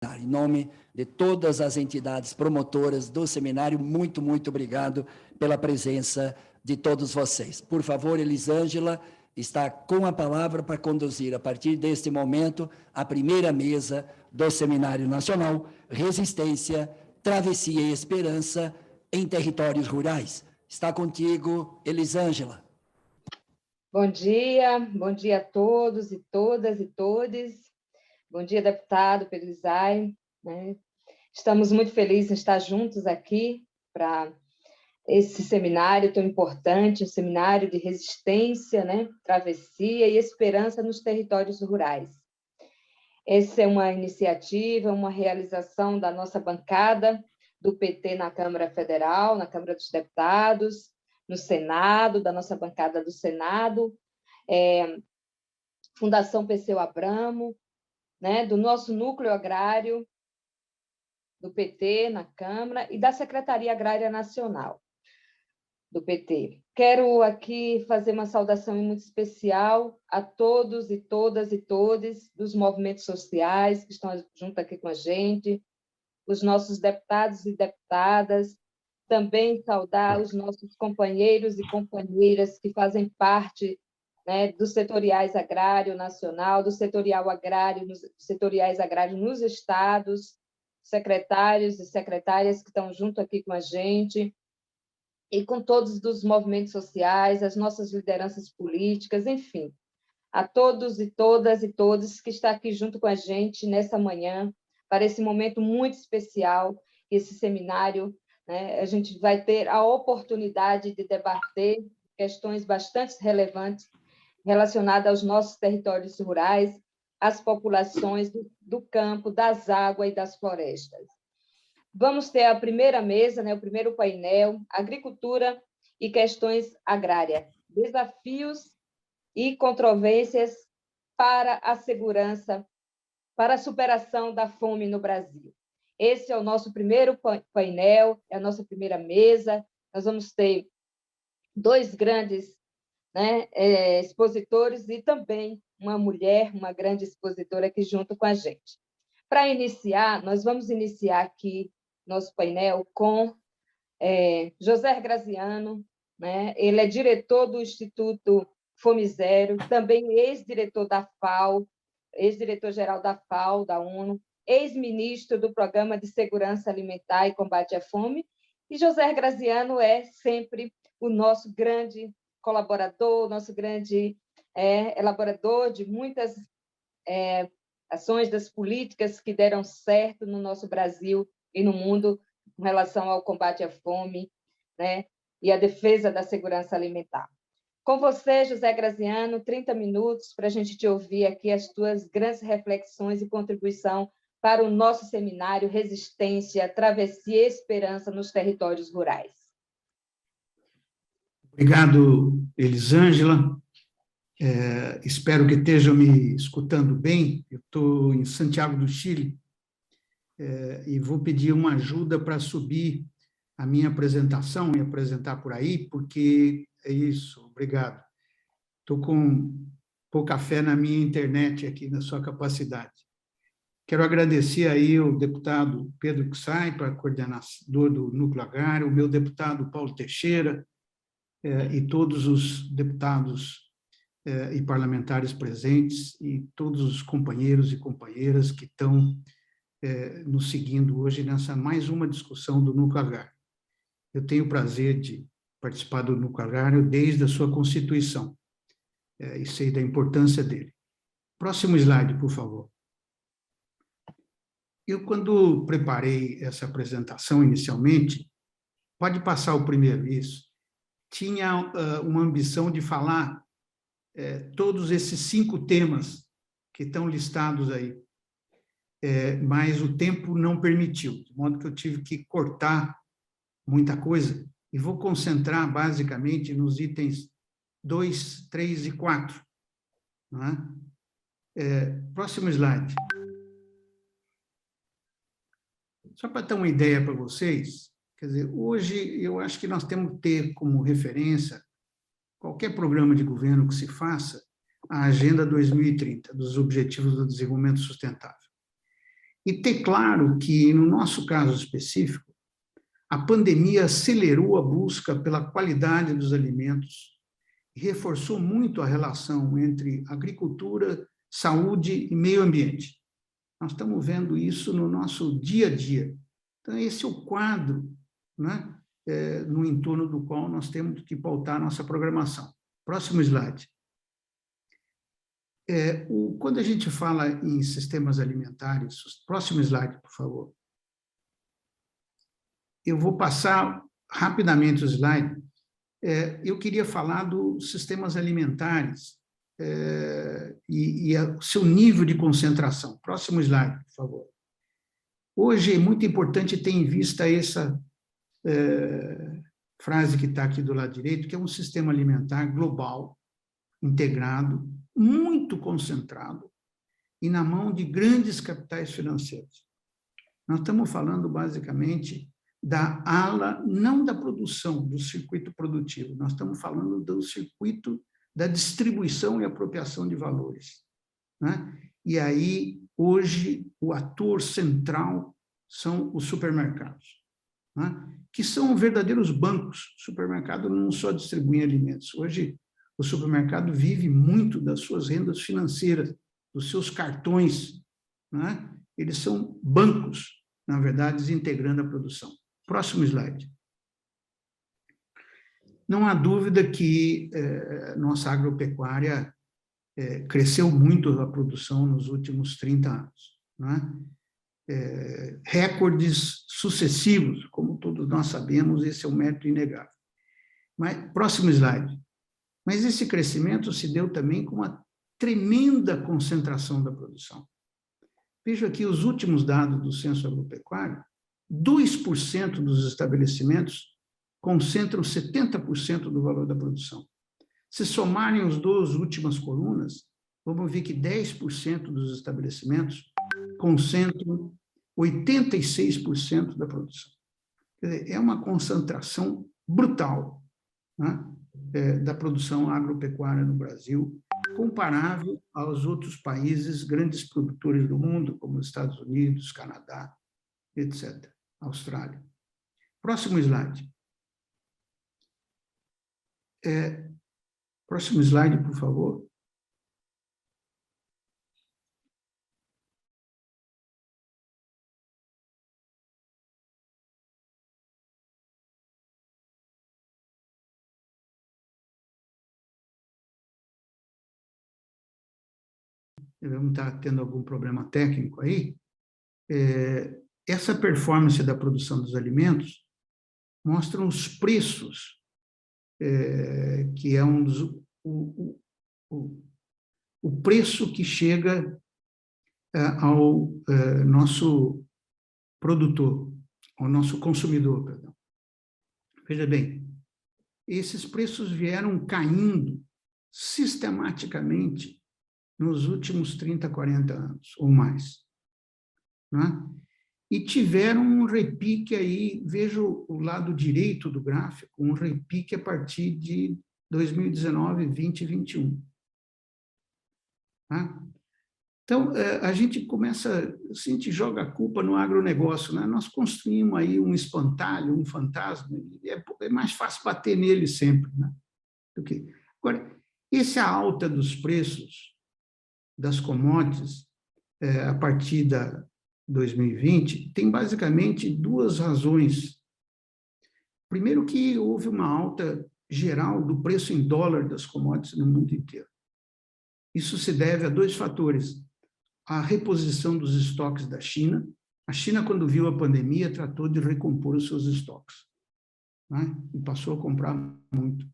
Em nome de todas as entidades promotoras do seminário, muito, muito obrigado pela presença de todos vocês. Por favor, Elisângela está com a palavra para conduzir, a partir deste momento, a primeira mesa do Seminário Nacional, Resistência, Travessia e Esperança em Territórios Rurais. Está contigo, Elisângela. Bom dia a todos e todas e todes. Bom dia, deputado Pedro Isai, né? Estamos muito felizes em estar juntos aqui para esse seminário tão importante, um seminário de resistência, né? Travessia e esperança nos territórios rurais. Essa é uma iniciativa, uma realização da nossa bancada do PT na Câmara Federal, na Câmara dos Deputados, no Senado, da nossa bancada do Senado, Fundação Perseu Abramo, né, do nosso núcleo agrário, do PT na Câmara, e da Secretaria Agrária Nacional do PT. Quero aqui fazer uma saudação muito especial a todos e todas e todes dos movimentos sociais que estão junto aqui com a gente, os nossos deputados e deputadas, também saudar os nossos companheiros e companheiras que fazem parte, né, dos setoriais agrário nacional, do setorial agrário, dos setoriais agrários nos estados, secretários e secretárias que estão junto aqui com a gente, e com todos dos movimentos sociais, as nossas lideranças políticas, enfim, a todos e todas e todos que estão aqui junto com a gente nessa manhã, para esse momento muito especial, esse seminário, né, a gente vai ter a oportunidade de debater questões bastante relevantes relacionada aos nossos territórios rurais, às populações do campo, das águas e das florestas. Vamos ter a primeira mesa, né, o primeiro painel, Agricultura e Questões Agrárias, Desafios e Controvérsias para a Segurança, para a Superação da Fome no Brasil. Esse é o nosso primeiro painel, é a nossa primeira mesa. Nós vamos ter dois grandes, né, expositores e também uma mulher, uma grande expositora aqui junto com a gente. Para iniciar, nós vamos iniciar aqui nosso painel com José Graziano, né? Ele é diretor do Instituto Fome Zero, também ex-diretor da FAO, ex-diretor-geral da FAO, da ONU, ex-ministro do Programa de Segurança Alimentar e Combate à Fome, e José Graziano é sempre o nosso grande colaborador, nosso grande elaborador de muitas ações das políticas que deram certo no nosso Brasil e no mundo com relação ao combate à fome, né, e à defesa da segurança alimentar. Com você, José Graziano, 30 minutos para a gente te ouvir aqui as tuas grandes reflexões e contribuição para o nosso seminário Resistência, Travessia e Esperança nos Territórios Rurais. Obrigado, Elisângela. Espero que estejam me escutando bem. Eu estou em Santiago do Chile e vou pedir uma ajuda para subir a minha apresentação e apresentar por aí, porque é isso, obrigado. Estou com pouca fé na minha internet aqui, na sua capacidade. Quero agradecer aí ao deputado Pedro Isai, para coordenador do Núcleo Agrário, o meu deputado Paulo Teixeira, e todos os deputados e parlamentares presentes, e todos os companheiros e companheiras que estão nos seguindo hoje nessa mais uma discussão do Núcleo Agrário. Eu tenho o prazer de participar do Núcleo Agrário desde a sua constituição, e sei da importância dele. Próximo slide, por favor. Eu, quando preparei essa apresentação inicialmente, pode passar o primeiro, isso, tinha uma ambição de falar todos esses 5 temas que estão listados aí, mas o tempo não permitiu, de modo que eu tive que cortar muita coisa, e vou concentrar basicamente nos itens 2, 3 e 4. Não é? Próximo slide. Só para ter uma ideia para vocês, quer dizer, hoje eu acho que nós temos que ter como referência qualquer programa de governo que se faça, a Agenda 2030, dos Objetivos do Desenvolvimento Sustentável. E ter claro que, no nosso caso específico, a pandemia acelerou a busca pela qualidade dos alimentos e reforçou muito a relação entre agricultura, saúde e meio ambiente. Nós estamos vendo isso no nosso dia a dia. Então, esse é o quadro, né, no entorno do qual nós temos que pautar a nossa programação. Próximo slide. Quando a gente fala em sistemas alimentares, próximo slide, por favor. Eu vou passar rapidamente o slide. Eu queria falar dos sistemas alimentares e o seu nível de concentração. Próximo slide, por favor. Hoje é muito importante ter em vista essa frase que está aqui do lado direito, que é um sistema alimentar global, integrado, muito concentrado e na mão de grandes capitais financeiros. Nós estamos falando, basicamente, da ala, não da produção, do circuito produtivo, nós estamos falando do circuito da distribuição e apropriação de valores, né? E aí, hoje, o ator central são os supermercados, né? Que são verdadeiros bancos. O supermercado não só distribui alimentos. Hoje, o supermercado vive muito das suas rendas financeiras, dos seus cartões, né? Eles são bancos, na verdade, integrando a produção. Próximo slide. Não há dúvida que nossa agropecuária cresceu muito a produção nos últimos 30 anos, né? Recordes sucessivos, como todos nós sabemos, esse é um mérito inegável. Mas, próximo slide. Mas esse crescimento se deu também com uma tremenda concentração da produção. Veja aqui os últimos dados do Censo Agropecuário: 2% dos estabelecimentos concentram 70% do valor da produção. Se somarem as duas últimas colunas, vamos ver que 10% dos estabelecimentos concentram 86% da produção. Quer dizer, é uma concentração brutal, né, da produção agropecuária no Brasil, comparável aos outros países grandes produtores do mundo, como os Estados Unidos, Canadá, etc., Austrália. Próximo slide. Próximo slide, por favor. Devemos estar tendo algum problema técnico aí. Essa performance da produção dos alimentos mostra os preços, que é o preço que chega ao nosso produtor, ao nosso consumidor, perdão. Veja bem, esses preços vieram caindo sistematicamente nos últimos 30, 40 anos, ou mais, né? E tiveram um repique aí, veja o lado direito do gráfico, um repique a partir de 2019, 20 e 21. Tá? Então, a gente gente joga a culpa no agronegócio, né? Nós construímos aí um espantalho, um fantasma, e é mais fácil bater nele sempre, né? Agora, essa alta dos preços das commodities, a partir da 2020, tem basicamente duas razões. Primeiro, que houve uma alta geral do preço em dólar das commodities no mundo inteiro. Isso se deve a dois fatores: a reposição dos estoques da China. A China, quando viu a pandemia, tratou de recompor os seus estoques, né? E passou a comprar muito.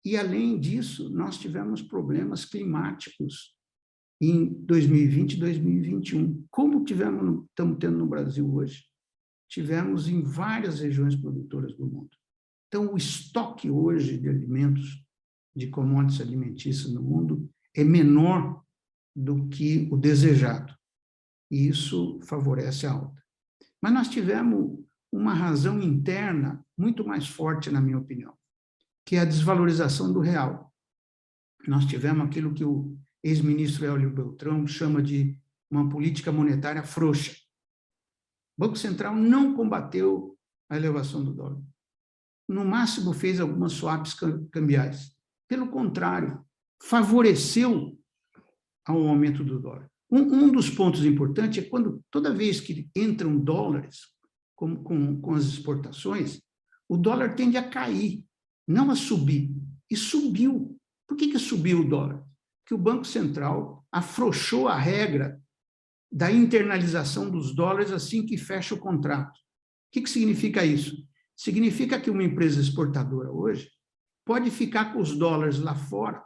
E, além disso, nós tivemos problemas climáticos em 2020 e 2021, como estamos tendo no Brasil hoje. Tivemos em várias regiões produtoras do mundo. Então, o estoque hoje de alimentos, de commodities alimentícias no mundo, é menor do que o desejado. E isso favorece a alta. Mas nós tivemos uma razão interna muito mais forte, na minha opinião, que é a desvalorização do real. Nós tivemos aquilo que o ex-ministro Hélio Beltrão chama de uma política monetária frouxa. O Banco Central não combateu a elevação do dólar. No máximo, fez algumas swaps cambiais. Pelo contrário, favoreceu ao aumento do dólar. Um dos pontos importantes é quando, toda vez que entram dólares com as exportações, o dólar tende a cair, não a subir. E subiu. Por que subiu o dólar? Porque o Banco Central afrouxou a regra da internalização dos dólares assim que fecha o contrato. O que significa isso? Significa que uma empresa exportadora hoje pode ficar com os dólares lá fora,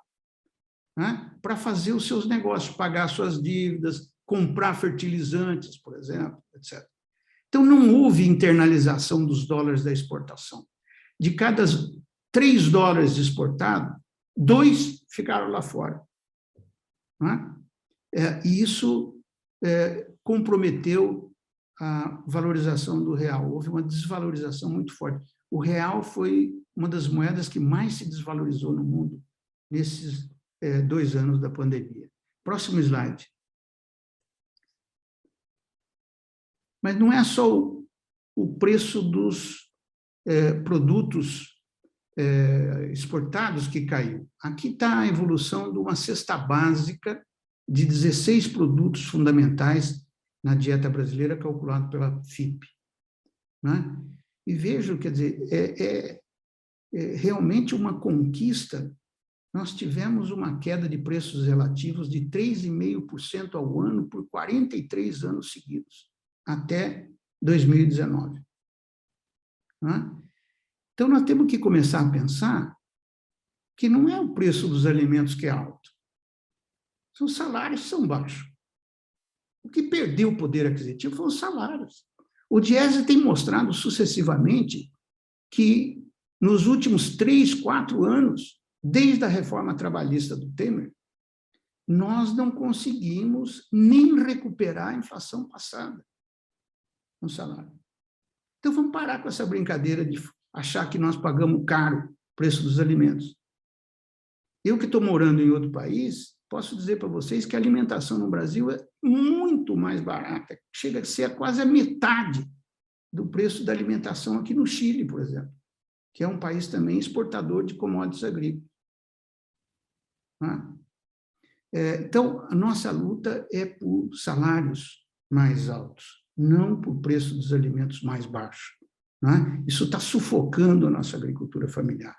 né, para fazer os seus negócios, pagar suas dívidas, comprar fertilizantes, por exemplo, etc. Então, não houve internalização dos dólares da exportação. De cada 3 dólares exportados, 2 ficaram lá fora. Né? E isso comprometeu a valorização do real. Houve uma desvalorização muito forte. O real foi uma das moedas que mais se desvalorizou no mundo nesses 2 anos da pandemia. Próximo slide. Mas não é só o preço dos produtos exportados que caiu. Aqui está a evolução de uma cesta básica de 16 produtos fundamentais na dieta brasileira, calculado pela FIP. Né? E vejo, quer dizer, realmente uma conquista. Nós tivemos uma queda de preços relativos de 3,5% ao ano por 43 anos seguidos, até 2019. Né? Então, nós temos que começar a pensar que não é o preço dos alimentos que é alto, os salários são baixos. O que perdeu o poder aquisitivo foram os salários. O Diese tem mostrado sucessivamente que, nos últimos 3, 4 anos, desde a reforma trabalhista do Temer, nós não conseguimos nem recuperar a inflação passada no salário. Então, vamos parar com essa brincadeira de achar que nós pagamos caro o preço dos alimentos. Eu que estou morando em outro país, posso dizer para vocês que a alimentação no Brasil é muito mais barata, chega a ser quase a metade do preço da alimentação aqui no Chile, por exemplo, que é um país também exportador de commodities agrícolas. Então, a nossa luta é por salários mais altos, não por preço dos alimentos mais baixos. Isso está sufocando a nossa agricultura familiar.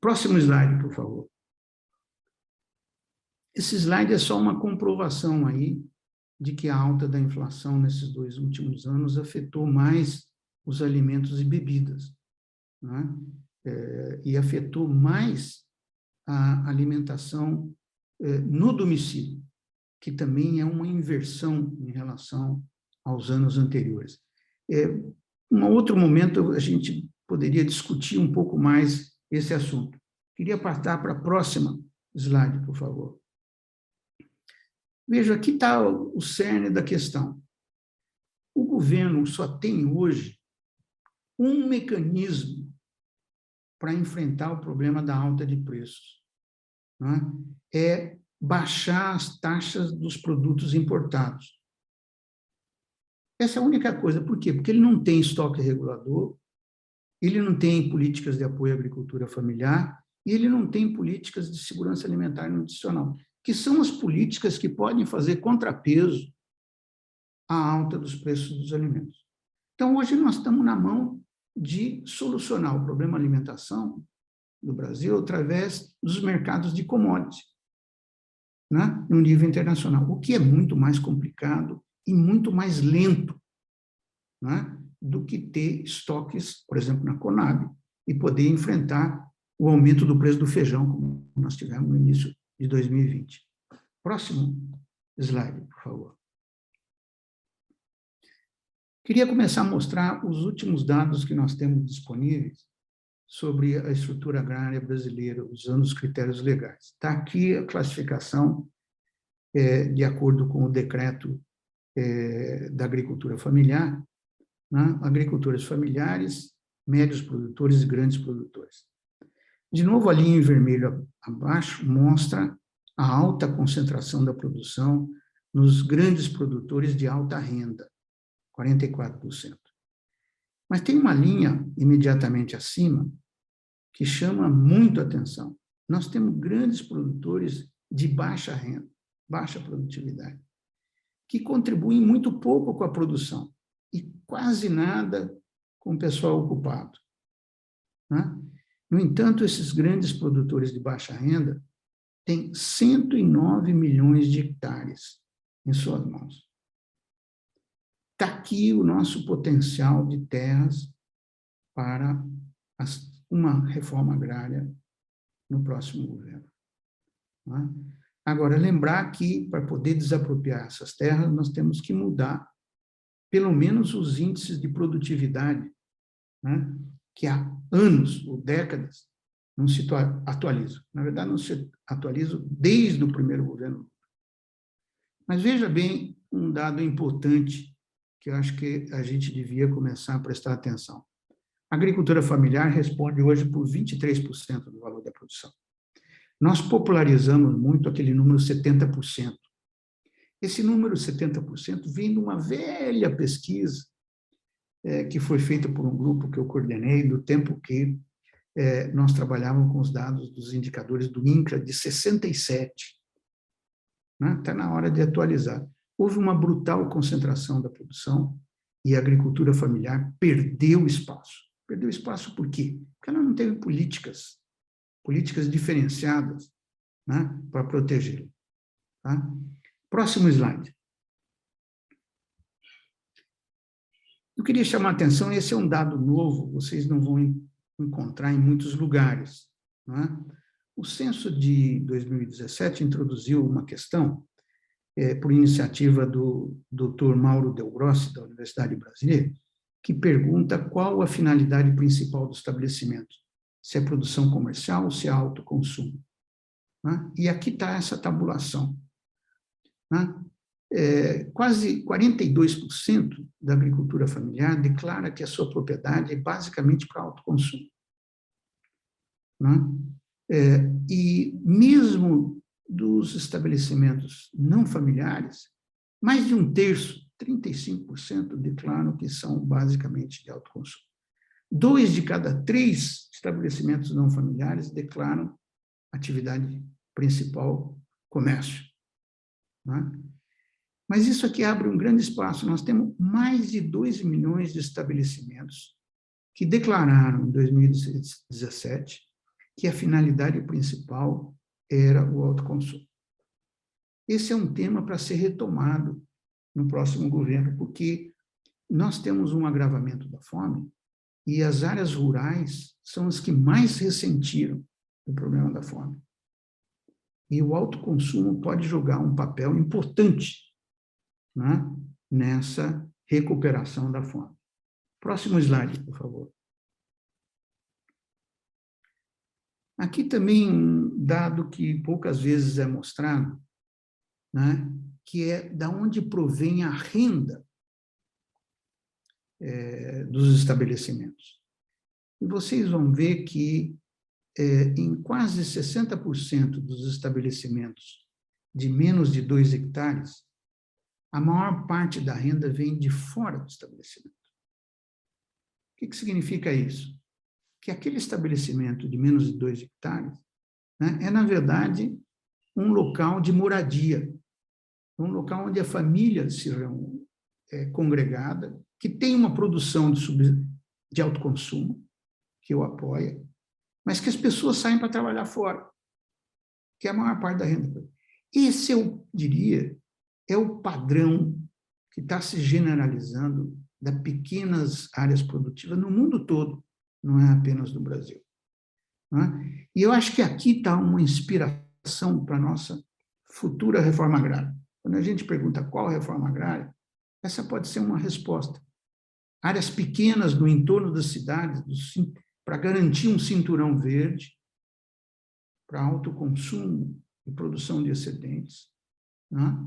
Próximo slide, por favor. Esse slide é só uma comprovação aí de que a alta da inflação nesses 2 últimos anos afetou mais os alimentos e bebidas, né? E afetou mais a alimentação no domicílio, que também é uma inversão em relação aos anos anteriores. Em outro momento, a gente poderia discutir um pouco mais esse assunto. Queria passar para a próxima slide, por favor. Veja, aqui está o cerne da questão. O governo só tem hoje um mecanismo para enfrentar o problema da alta de preços, né? É baixar as taxas dos produtos importados. Essa é a única coisa. Por quê? Porque ele não tem estoque regulador, ele não tem políticas de apoio à agricultura familiar e ele não tem políticas de segurança alimentar e nutricional, que são as políticas que podem fazer contrapeso à alta dos preços dos alimentos. Então, hoje nós estamos na mão de solucionar o problema da alimentação do Brasil através dos mercados de commodities, né, no nível internacional, o que é muito mais complicado e muito mais lento, né, do que ter estoques, por exemplo, na Conab, e poder enfrentar o aumento do preço do feijão, como nós tivemos no início de 2020. Próximo slide, por favor. Queria começar a mostrar os últimos dados que nós temos disponíveis sobre a estrutura agrária brasileira, usando os critérios legais. Está aqui a classificação de acordo com o decreto da agricultura familiar, né? Agricultores familiares, médios produtores e grandes produtores. De novo, a linha em vermelho abaixo mostra a alta concentração da produção nos grandes produtores de alta renda. 44%. Mas tem uma linha imediatamente acima que chama muito atenção. Nós temos grandes produtores de baixa renda, baixa produtividade, que contribuem muito pouco com a produção e quase nada com o pessoal ocupado, né? No entanto, esses grandes produtores de baixa renda têm 109 milhões de hectares em suas mãos. Está aqui o nosso potencial de terras para uma reforma agrária no próximo governo, né? Agora, lembrar que, para poder desapropriar essas terras, nós temos que mudar, pelo menos, os índices de produtividade, né? Que há anos ou décadas não se atualizam. Na verdade, não se atualizam desde o primeiro governo. Mas veja bem um dado importante que eu acho que a gente devia começar a prestar atenção. A agricultura familiar responde hoje por 23% do valor da produção. Nós popularizamos muito aquele número 70%. Esse número 70% vem de uma velha pesquisa que foi feita por um grupo que eu coordenei do tempo que nós trabalhávamos com os dados dos indicadores do INCRA de 67. Está na hora de atualizar. Houve uma brutal concentração da produção e a agricultura familiar perdeu espaço. Perdeu espaço por quê? Porque ela não teve políticas diferenciadas, né, para protegê-lo. Tá? Próximo slide. Eu queria chamar a atenção, esse é um dado novo, vocês não vão encontrar em muitos lugares, né? O censo de 2017 introduziu uma questão, por iniciativa do Dr. Mauro Del Grossi, da Universidade Brasileira, que pergunta qual a finalidade principal do estabelecimento, se é produção comercial ou se é autoconsumo, né? E aqui está essa tabulação, né? Quase 42% da agricultura familiar declara que a sua propriedade é basicamente para autoconsumo, né? E mesmo dos estabelecimentos não familiares, mais de um terço, 35%, declaram que são basicamente de autoconsumo. 2 de cada 3 estabelecimentos não familiares declaram atividade principal, comércio, né? Mas isso aqui abre um grande espaço. Nós temos mais de 2 milhões de estabelecimentos que declararam em 2017 que a finalidade principal era o autoconsumo. Esse é um tema para ser retomado no próximo governo, porque nós temos um agravamento da fome e as áreas rurais são as que mais ressentiram do problema da fome. E o autoconsumo pode jogar um papel importante, né, nessa recuperação da fome. Próximo slide, por favor. Aqui também um dado que poucas vezes é mostrado, né, que é da onde provém a renda dos estabelecimentos. E vocês vão ver que em quase 60% dos estabelecimentos de menos de 2 hectares, a maior parte da renda vem de fora do estabelecimento. O que significa isso? Que aquele estabelecimento de menos de 2 hectares, né, é, na verdade, um local de moradia, um local onde a família se reúne, congregada, que tem uma produção de autoconsumo, que o apoia, mas que as pessoas saem para trabalhar fora, que é a maior parte da renda. Esse, eu diria, é o padrão que está se generalizando das pequenas áreas produtivas no mundo todo, não é apenas no Brasil, né? E eu acho que aqui está uma inspiração para a nossa futura reforma agrária. Quando a gente pergunta qual reforma agrária, essa pode ser uma resposta. Áreas pequenas no entorno das cidades, para garantir um cinturão verde, para autoconsumo e produção de excedentes, né?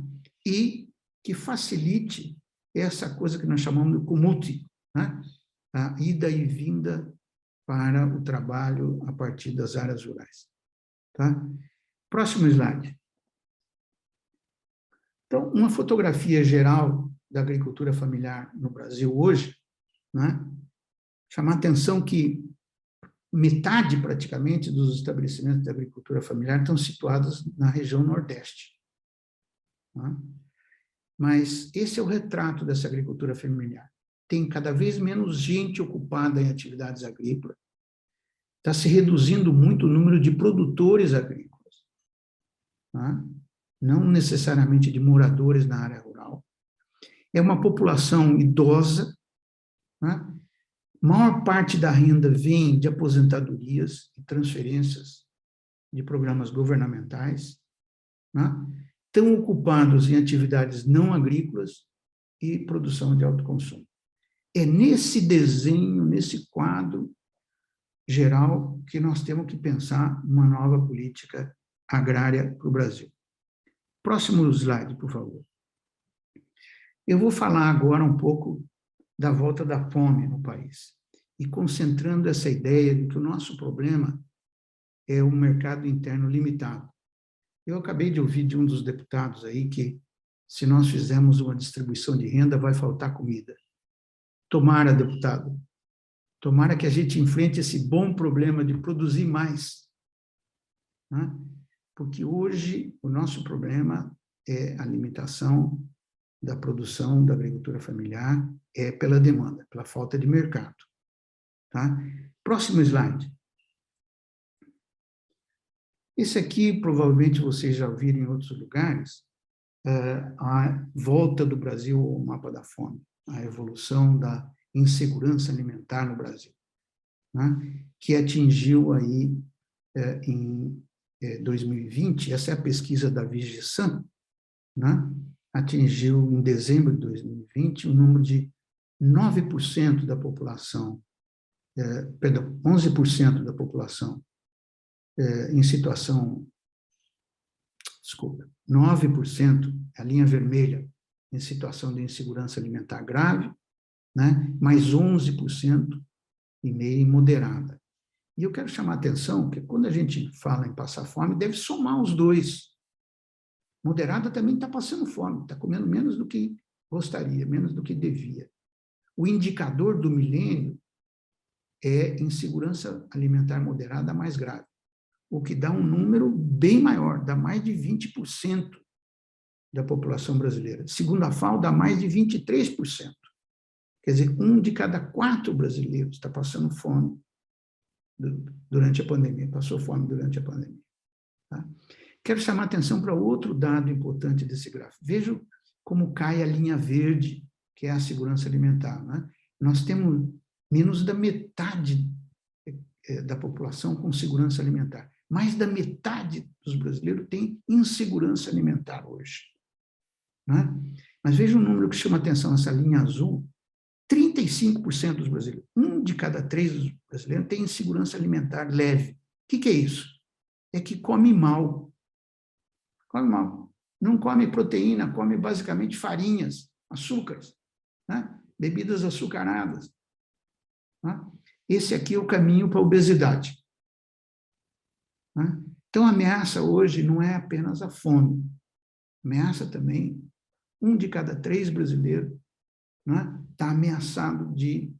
E que facilite essa coisa que nós chamamos de comute, né? A ida e vinda para o trabalho a partir das áreas rurais. Tá? Próximo slide. Então, uma fotografia geral da agricultura familiar no Brasil hoje, né? Chamar a atenção que metade, praticamente, dos estabelecimentos de agricultura familiar estão situados na região Nordeste. Né? Mas esse é o retrato dessa agricultura familiar. Tem cada vez menos gente ocupada em atividades agrícolas. Está se reduzindo muito o número de produtores agrícolas. Né? Não necessariamente de moradores na área rural. É uma população idosa, né? Maior parte da renda vem de aposentadorias e transferências de programas governamentais, né? Estão ocupados em atividades não agrícolas e produção de autoconsumo. É nesse desenho, nesse quadro geral, que nós temos que pensar uma nova política agrária para o Brasil. Próximo slide, por favor. Eu vou falar agora um pouco da volta da fome no país, e concentrando essa ideia de que o nosso problema é um mercado interno limitado. Eu acabei de ouvir de um dos deputados aí que, se nós fizermos uma distribuição de renda, vai faltar comida. Tomara, deputado, tomara que a gente enfrente esse bom problema de produzir mais, né? Porque hoje o nosso problema é a limitação da produção da agricultura familiar, é pela demanda, pela falta de mercado. Tá? Próximo slide. Esse aqui, provavelmente, vocês já viram em outros lugares, a volta do Brasil ao mapa da fome, a evolução da insegurança alimentar no Brasil, né? Que atingiu aí, em 2020, essa é a pesquisa da Vigessan, né? Atingiu, em dezembro de 2020, o número de 9% da população, 11% da população em situação, 9%, a linha vermelha, em situação de insegurança alimentar grave, né? Mais 11% e meio moderada. E eu quero chamar a atenção que quando a gente fala em passar fome, deve somar os dois. Moderada também está passando fome, está comendo menos do que gostaria, menos do que devia. O indicador do milênio é insegurança alimentar moderada mais grave, o que dá um número bem maior, dá mais de 20% da população brasileira. Segundo a FAO, dá mais de 23%. Quer dizer, 1 de cada 4 brasileiros está passando fome durante a pandemia, passou fome durante a pandemia. Tá? Quero chamar a atenção para outro dado importante desse gráfico. Vejam como cai a linha verde, que é a segurança alimentar. Né? Nós temos menos da metade da população com segurança alimentar. Mais da metade dos brasileiros tem insegurança alimentar hoje. Né? Mas veja um número que chama a atenção, essa linha azul, 35% dos brasileiros, 1 de cada 3 dos brasileiros tem insegurança alimentar leve. O que é isso? É que come mal. Come mal. Não come proteína, come basicamente farinhas, açúcares, né? Bebidas açucaradas. Né? Esse aqui é o caminho para a obesidade. Né? Então, a ameaça hoje não é apenas a fome. A ameaça também, 1 de cada 3 brasileiros está ameaçado de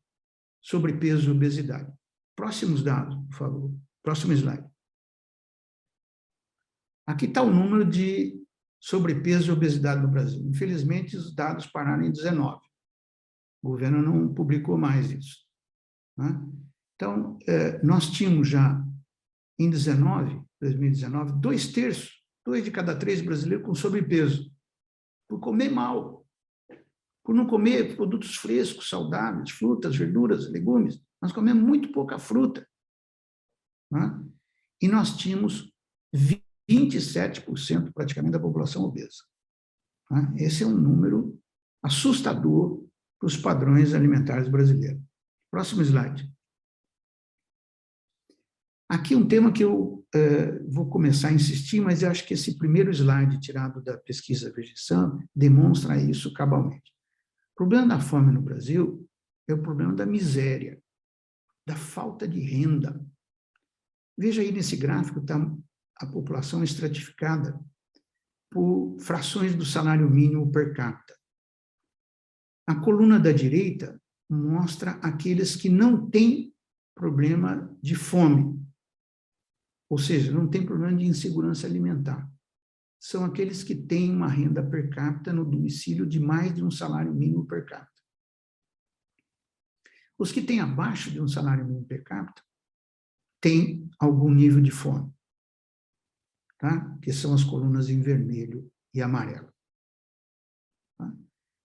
sobrepeso e obesidade. Próximos dados, por favor. Próximo slide. Aqui está o número de sobrepeso e obesidade no Brasil. Infelizmente, os dados pararam em 19. O governo não publicou mais isso. Né? Então, nós tínhamos já, em 2019, 2/3, 2 de cada 3 brasileiros com sobrepeso, por comer mal, por não comer produtos frescos, saudáveis, frutas, verduras, legumes. Nós comemos muito pouca fruta. Né? E nós tínhamos 27% praticamente da população obesa. Né? Esse é um número assustador para os padrões alimentares brasileiros. Próximo slide. Aqui um tema que eu vou começar a insistir, mas eu acho que esse primeiro slide tirado da pesquisa Vigessan demonstra isso cabalmente. O problema da fome no Brasil é o problema da miséria, da falta de renda. Veja aí nesse gráfico, está a população estratificada por frações do salário mínimo per capita. A coluna da direita mostra aqueles que não têm problema de fome, ou seja, não tem problema de insegurança alimentar. São aqueles que têm uma renda per capita no domicílio de mais de um salário mínimo per capita. Os que têm abaixo de um salário mínimo per capita têm algum nível de fome, tá? Que são as colunas em vermelho e amarelo. Tá?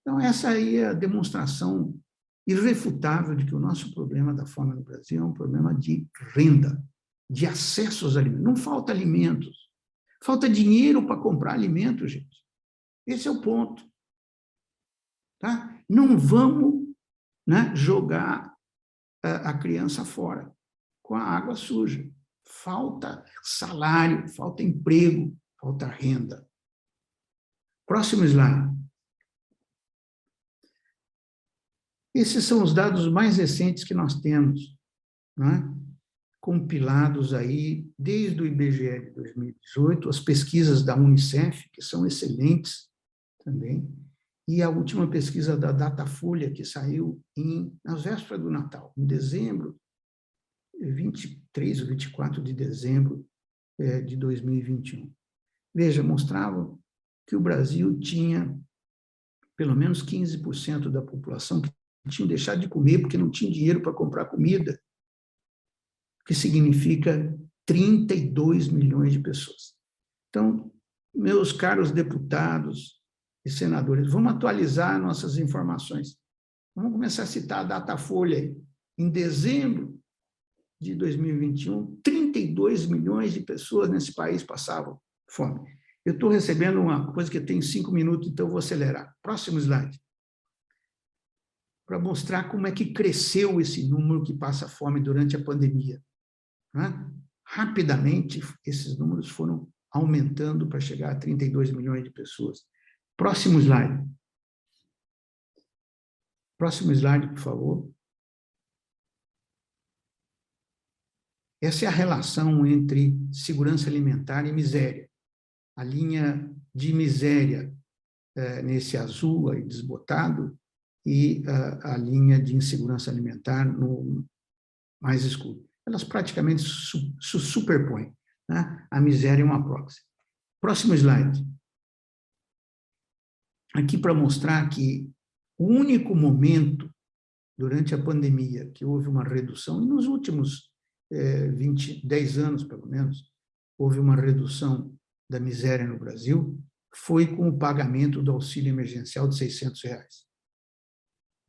Então, essa aí é a demonstração irrefutável de que o nosso problema da fome no Brasil é um problema de renda, de acesso aos alimentos. Não falta alimentos, falta dinheiro para comprar alimentos, gente. Esse é o ponto. Tá? Não vamos, né, jogar a criança fora com a água suja. Falta salário, falta emprego, falta renda. Próximo slide. Esses são os dados mais recentes que nós temos, né? Compilados aí desde o IBGE de 2018, as pesquisas da Unicef, que são excelentes também, e a última pesquisa da Datafolha, que saiu na véspera do Natal, em dezembro, 23 ou 24 de dezembro de 2021. Veja, mostrava que o Brasil tinha pelo menos 15% da população que tinham deixado de comer porque não tinha dinheiro para comprar comida, que significa 32 milhões de pessoas. Então, meus caros deputados e senadores, vamos atualizar nossas informações. Vamos começar a citar a Datafolha aí. Em dezembro de 2021, 32 milhões de pessoas nesse país passavam fome. Eu estou recebendo uma coisa que tem 5 minutos, então eu vou acelerar. Próximo slide. Para mostrar como é que cresceu esse número que passa fome durante a pandemia. Né? Rapidamente, esses números foram aumentando para chegar a 32 milhões de pessoas. Próximo slide. Próximo slide, por favor. Essa é a relação entre segurança alimentar e miséria. A linha de miséria nesse azul aí desbotado e a linha de insegurança alimentar no mais escuro. Elas praticamente se superpõem. Né? A miséria é uma proxy. Próximo slide. Aqui para mostrar que o único momento durante a pandemia que houve uma redução, e nos últimos 10 anos, pelo menos, houve uma redução da miséria no Brasil, foi com o pagamento do auxílio emergencial de R$600.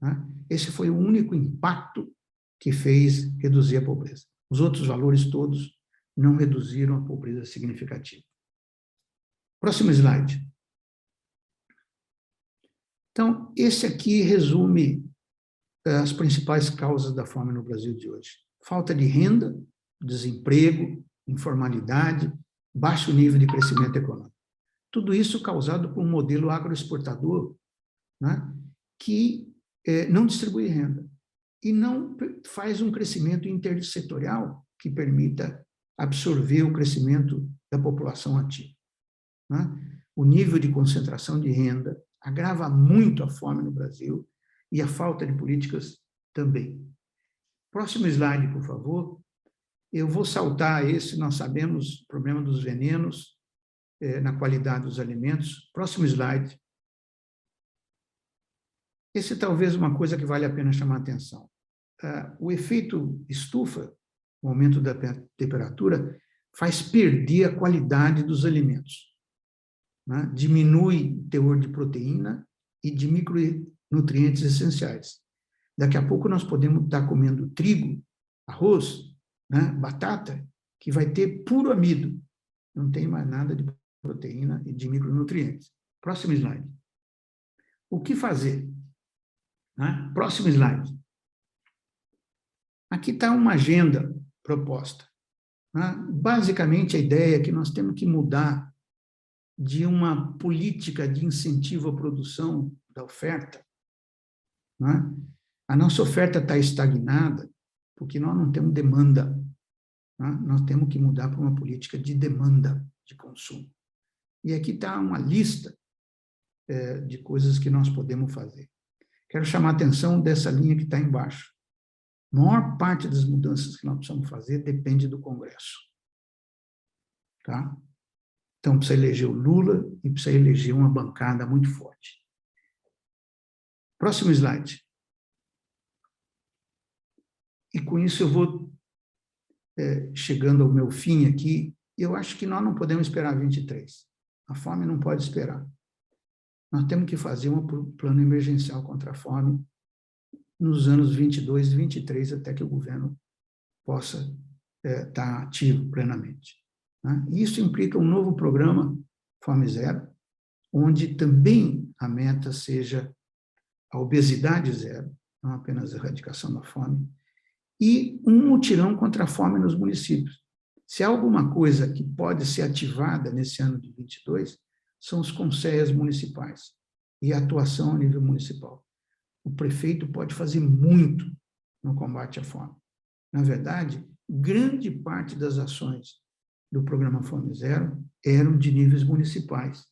Né? Esse foi o único impacto que fez reduzir a pobreza. Os outros valores todos não reduziram a pobreza significativa. Próximo slide. Então, esse aqui resume as principais causas da fome no Brasil de hoje. Falta de renda, desemprego, informalidade, baixo nível de crescimento econômico. Tudo isso causado por um modelo agroexportador, né, que não distribui renda e não faz um crescimento intersetorial que permita absorver o crescimento da população ativa. Né? O nível de concentração de renda agrava muito a fome no Brasil e a falta de políticas também. Próximo slide, por favor. Eu vou saltar esse, nós sabemos o problema dos venenos na qualidade dos alimentos. Próximo slide. Esse é talvez uma coisa que vale a pena chamar a atenção. O efeito estufa, o aumento da temperatura, faz perder a qualidade dos alimentos. Né? Diminui o teor de proteína e de micronutrientes essenciais. Daqui a pouco nós podemos estar comendo trigo, arroz, né, batata, que vai ter puro amido. Não tem mais nada de proteína e de micronutrientes. Próximo slide. O que fazer? Né? Próximo slide. Aqui está uma agenda proposta. Né? Basicamente, a ideia é que nós temos que mudar de uma política de incentivo à produção da oferta. Né? A nossa oferta está estagnada porque nós não temos demanda. Né? Nós temos que mudar para uma política de demanda de consumo. E aqui está uma lista de coisas que nós podemos fazer. quero chamar a atenção dessa linha que está embaixo. A maior parte das mudanças que nós precisamos fazer depende do Congresso. Tá? Então, precisa eleger o Lula e precisa eleger uma bancada muito forte. Próximo slide. E com isso eu vou chegando ao meu fim aqui. Eu acho que nós não podemos esperar 23. A fome não pode esperar. Nós temos que fazer um plano emergencial contra a fome nos anos 22 e 23, até que o governo possa estar ativo plenamente. Né? Isso implica um novo programa, Fome Zero, onde também a meta seja a obesidade zero, não apenas a erradicação da fome, e um mutirão contra a fome nos municípios. Se há alguma coisa que pode ser ativada nesse ano de 22, são os conselhos municipais e a atuação a nível municipal. O prefeito pode fazer muito no combate à fome. Na verdade, grande parte das ações do programa Fome Zero eram de níveis municipais,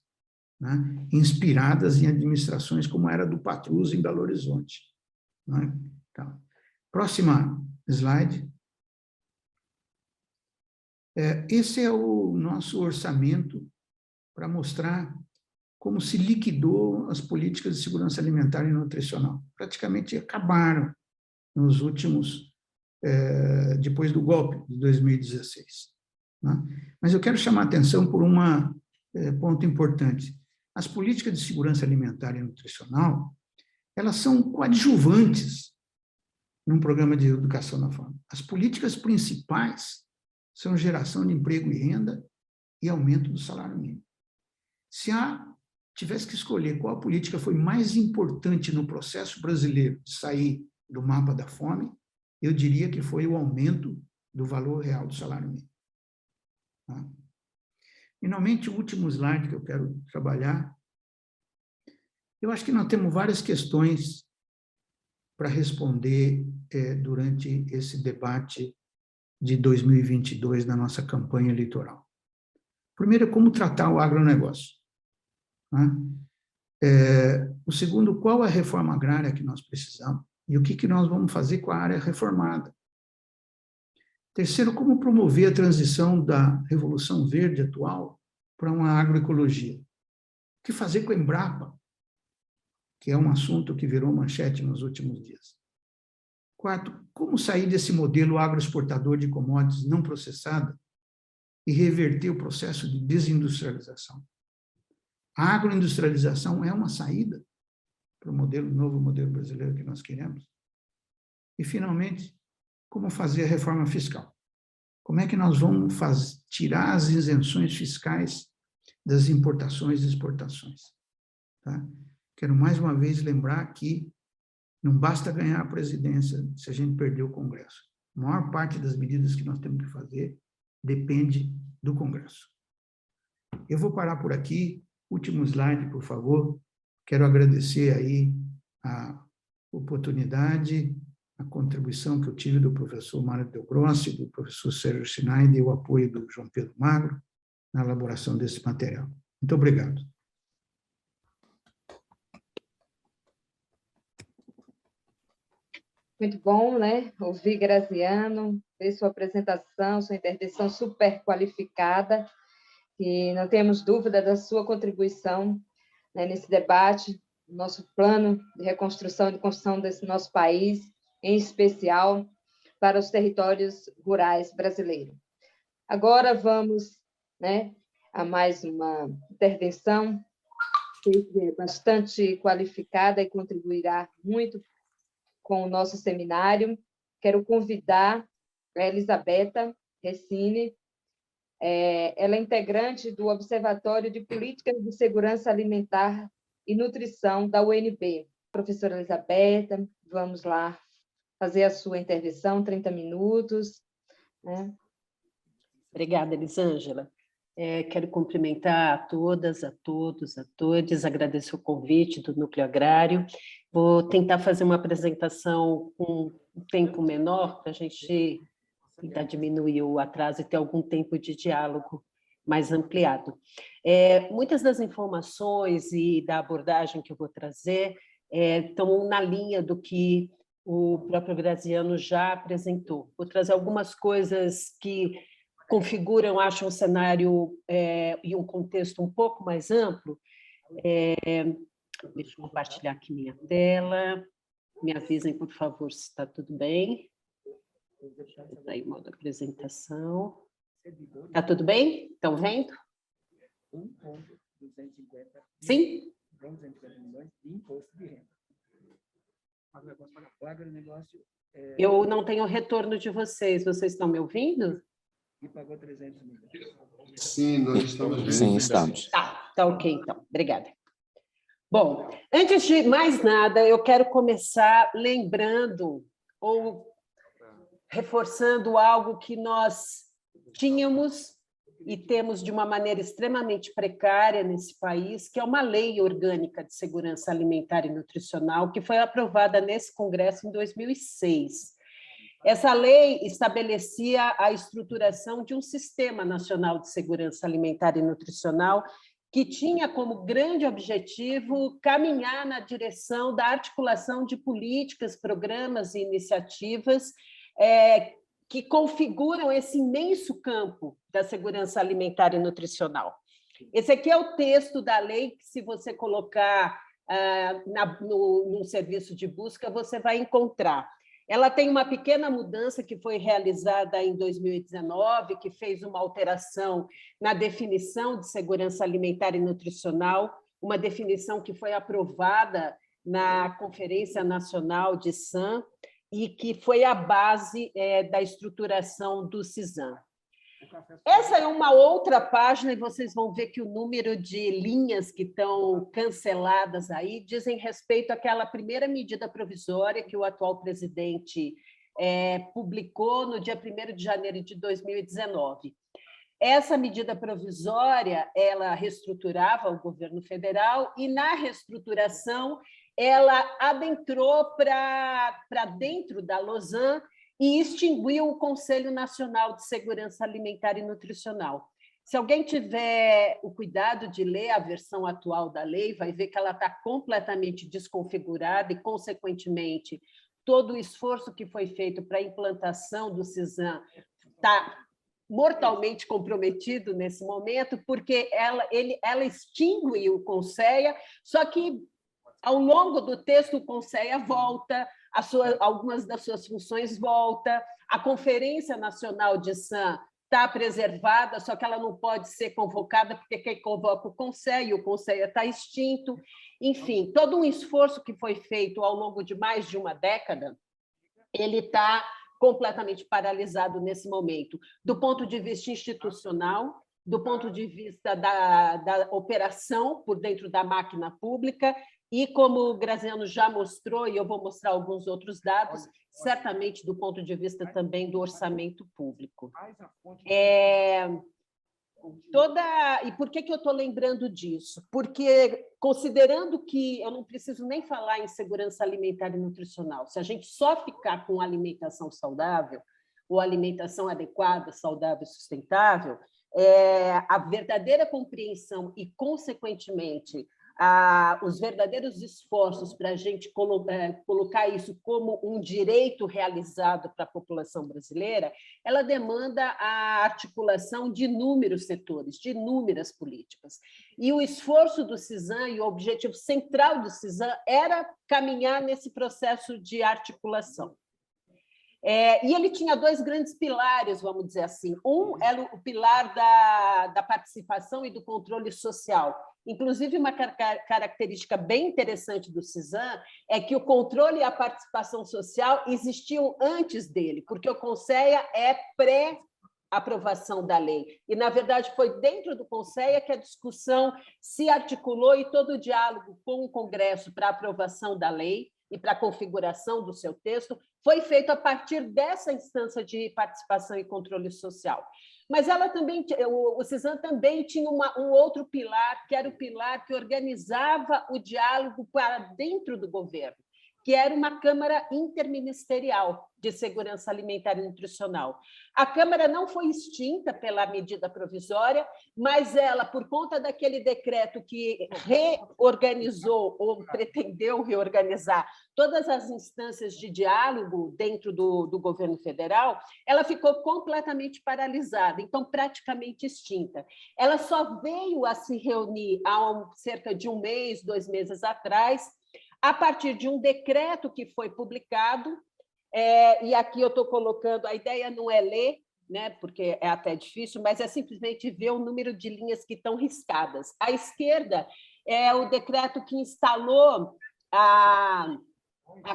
né? Inspiradas em administrações como era do Patrus em Belo Horizonte. Né? Então, próxima slide. Esse é o nosso orçamento para mostrar como se liquidou as políticas de segurança alimentar e nutricional. Praticamente acabaram nos últimos, depois do golpe de 2016. Né? Mas eu quero chamar a atenção por um ponto importante. As políticas de segurança alimentar e nutricional, elas são coadjuvantes num programa de educação na fome. As políticas principais são geração de emprego e renda e aumento do salário mínimo. Se tivesse que escolher qual política foi mais importante no processo brasileiro de sair do mapa da fome, eu diria que foi o aumento do valor real do salário mínimo. Tá? Finalmente, o último slide que eu quero trabalhar, eu acho que nós temos várias questões para responder durante esse debate de 2022 na nossa campanha eleitoral. Primeiro, é como tratar o agronegócio. Né? O segundo, qual é a reforma agrária que nós precisamos e o que nós vamos fazer com a área reformada. Terceiro, como promover a transição da Revolução Verde atual para uma agroecologia. O que fazer com a Embrapa, que é um assunto que virou manchete nos últimos dias. Quarto, como sair desse modelo agroexportador de commodities não processada e reverter o processo de desindustrialização. A agroindustrialização é uma saída para o novo modelo brasileiro que nós queremos. E, finalmente, como fazer a reforma fiscal. Como é que nós vamos tirar as isenções fiscais das importações e exportações? Tá? Quero mais uma vez lembrar que não basta ganhar a presidência se a gente perder o Congresso. A maior parte das medidas que nós temos que fazer depende do Congresso. Eu vou parar por aqui. Último slide, por favor. Quero agradecer aí a oportunidade, a contribuição que eu tive do professor Mário Del Grossi, do professor Sérgio Schneider e o apoio do João Pedro Magro na elaboração desse material. Muito obrigado. Muito bom, né? Ouvir Graziano, ver sua apresentação, sua intervenção super qualificada, e não temos dúvida da sua contribuição, né, nesse debate, nosso plano de reconstrução e de construção desse nosso país, em especial para os territórios rurais brasileiros. Agora vamos, né, a mais uma intervenção que é bastante qualificada e contribuirá muito com o nosso seminário. Quero convidar a Elisabetta Recine. Ela é integrante do Observatório de Políticas de Segurança Alimentar e Nutrição da UNB. Professora Elisabetta, vamos lá fazer a sua intervenção, 30 minutos. Né? Obrigada, Elisângela. Quero cumprimentar a todas, a todos, a todos, agradecer o convite do Núcleo Agrário. Vou tentar fazer uma apresentação com um tempo menor, para a gente tentar diminuir o atraso e ter algum tempo de diálogo mais ampliado. Muitas das informações e da abordagem que eu vou trazer estão na linha do que o próprio Graziano já apresentou. Vou trazer algumas coisas que configuram, acho, um cenário e um contexto um pouco mais amplo. Deixa eu compartilhar aqui minha tela. Me avisem, por favor, se está tudo bem. Está aí o modo apresentação. Está tudo bem? Estão vendo? 1,250 Sim? 250 milhões de imposto de renda. O agronegócio Eu não tenho retorno de vocês. Vocês estão me ouvindo? e pagou 300 milhões. Sim, nós estamos vendo. Sim, estamos. Tá ok, então. Obrigada. Bom, antes de mais nada, eu quero começar lembrando ou reforçando algo que nós tínhamos e temos de uma maneira extremamente precária nesse país, que é uma lei orgânica de segurança alimentar e nutricional, que foi aprovada nesse Congresso em 2006. Essa lei estabelecia a estruturação de um Sistema Nacional de Segurança Alimentar e Nutricional que tinha como grande objetivo caminhar na direção da articulação de políticas, programas e iniciativas que configuram esse imenso campo da segurança alimentar e nutricional. Esse aqui é o texto da lei que, se você colocar no serviço de busca, você vai encontrar. Ela tem uma pequena mudança que foi realizada em 2019, que fez uma alteração na definição de segurança alimentar e nutricional, uma definição que foi aprovada na Conferência Nacional de SAM e que foi a base da estruturação do CISAM. Essa é uma outra página, e vocês vão ver que o número de linhas que estão canceladas aí dizem respeito àquela primeira medida provisória que o atual presidente publicou no dia 1º de janeiro de 2019. Essa medida provisória, ela reestruturava o governo federal e, na reestruturação, ela adentrou para dentro da Lausanne e extinguiu o Conselho Nacional de Segurança Alimentar e Nutricional. Se alguém tiver o cuidado de ler a versão atual da lei, vai ver que ela está completamente desconfigurada e, consequentemente, todo o esforço que foi feito para a implantação do CISAM está mortalmente comprometido nesse momento, porque ela extingue o CONSEA, só que, ao longo do texto, o CONSEA volta, algumas das suas funções volta, a Conferência Nacional de SAM está preservada, só que ela não pode ser convocada, porque quem convoca o CONSEA está extinto. Enfim, todo um esforço que foi feito ao longo de mais de uma década, ele está completamente paralisado nesse momento, do ponto de vista institucional, do ponto de vista da operação por dentro da máquina pública, e, como o Graziano já mostrou, e eu vou mostrar alguns outros dados, certamente do ponto de vista também do orçamento público. E por que eu estou lembrando disso? Porque, considerando que eu não preciso nem falar em segurança alimentar e nutricional, se a gente só ficar com alimentação saudável, ou alimentação adequada, saudável e sustentável, a verdadeira compreensão e, consequentemente, os verdadeiros esforços para a gente colocar isso como um direito realizado para a população brasileira, ela demanda a articulação de inúmeros setores, de inúmeras políticas. E o esforço do CISAM e o objetivo central do CISAM era caminhar nesse processo de articulação. E ele tinha dois grandes pilares, vamos dizer assim. Um era o pilar da participação e do controle social. Inclusive, uma característica bem interessante do CISAM é que o controle e a participação social existiam antes dele, porque o CONSEA é pré-aprovação da lei. E, na verdade, foi dentro do CONSEA que a discussão se articulou e todo o diálogo com o Congresso para a aprovação da lei e para a configuração do seu texto foi feito a partir dessa instância de participação e controle social. Mas o CISAM também tinha um outro pilar, que era o pilar que organizava o diálogo para dentro do governo, que era uma Câmara Interministerial de Segurança Alimentar e Nutricional. A Câmara não foi extinta pela medida provisória, mas ela, por conta daquele decreto que reorganizou ou pretendeu reorganizar todas as instâncias de diálogo dentro do governo federal, ela ficou completamente paralisada, então praticamente extinta. Ela só veio a se reunir há cerca de 1 mês, 2 meses atrás, a partir de um decreto que foi publicado, e aqui eu estou colocando, a ideia não é ler, né, porque é até difícil, mas é simplesmente ver o número de linhas que estão riscadas. À esquerda é o decreto que instalou a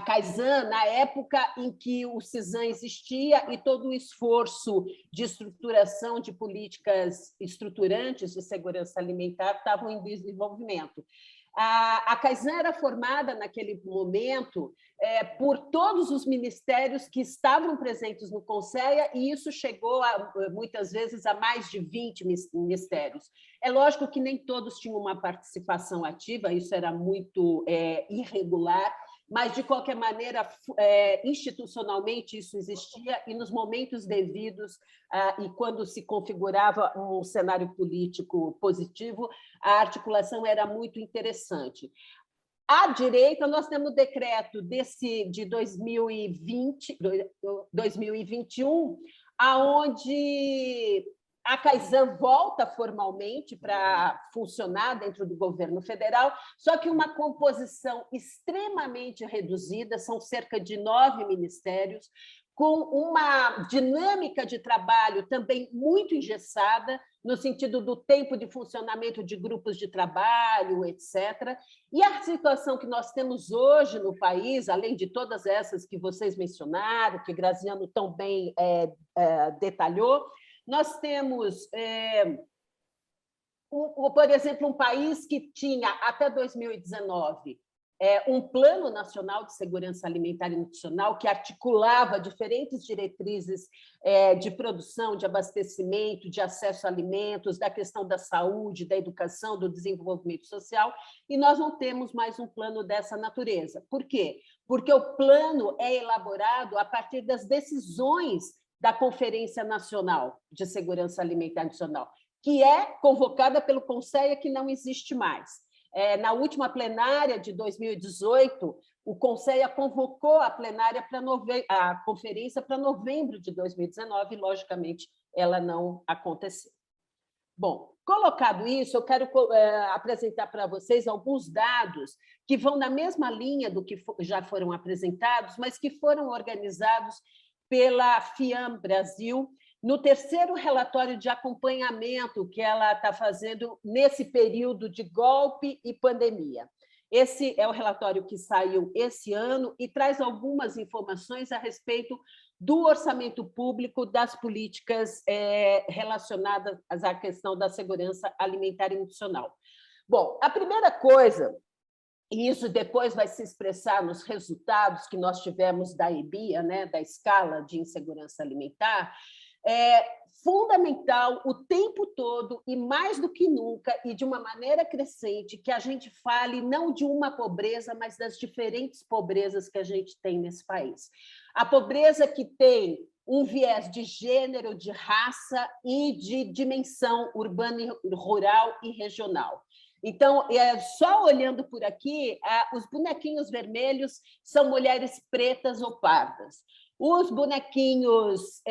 Caisan na época em que o CISAM existia e todo o esforço de estruturação de políticas estruturantes de segurança alimentar estavam em desenvolvimento. A Caisan era formada, naquele momento, por todos os ministérios que estavam presentes no Conselho, e isso chegou, muitas vezes, a mais de 20 ministérios. É lógico que nem todos tinham uma participação ativa, isso era muito irregular, mas, de qualquer maneira, institucionalmente isso existia, e nos momentos devidos, e quando se configurava um cenário político positivo, a articulação era muito interessante. À direita, nós temos o decreto de 2021, aonde a Caisan volta formalmente para funcionar dentro do governo federal, só que uma composição extremamente reduzida, são cerca de 9 ministérios, com uma dinâmica de trabalho também muito engessada, no sentido do tempo de funcionamento de grupos de trabalho, etc. E a situação que nós temos hoje no país, além de todas essas que vocês mencionaram, que Graziano tão bem detalhou, nós temos, por exemplo, um país que tinha, até 2019, um Plano Nacional de Segurança Alimentar e Nutricional que articulava diferentes diretrizes de produção, de abastecimento, de acesso a alimentos, da questão da saúde, da educação, do desenvolvimento social, e nós não temos mais um plano dessa natureza. Por quê? Porque o plano é elaborado a partir das decisões da Conferência Nacional de Segurança Alimentar e Nutricional, que é convocada pelo Conselho, que não existe mais. Na última plenária de 2018, o Conselho convocou a plenária a conferência para novembro de 2019, e, logicamente, ela não aconteceu. Bom, colocado isso, eu quero apresentar para vocês alguns dados que vão na mesma linha do que já foram apresentados, mas que foram organizados pela FIAM Brasil, no 3º relatório de acompanhamento que ela está fazendo nesse período de golpe e pandemia. Esse é o relatório que saiu esse ano e traz algumas informações a respeito do orçamento público, das políticas relacionadas à questão da segurança alimentar e nutricional. Bom, a primeira coisa, e isso depois vai se expressar nos resultados que nós tivemos da EBIA, né, da Escala de Insegurança Alimentar, é fundamental o tempo todo, e mais do que nunca, e de uma maneira crescente, que a gente fale não de uma pobreza, mas das diferentes pobrezas que a gente tem nesse país. A pobreza que tem um viés de gênero, de raça e de dimensão urbana, rural e regional. Então, só olhando por aqui, os bonequinhos vermelhos são mulheres pretas ou pardas. Os bonequinhos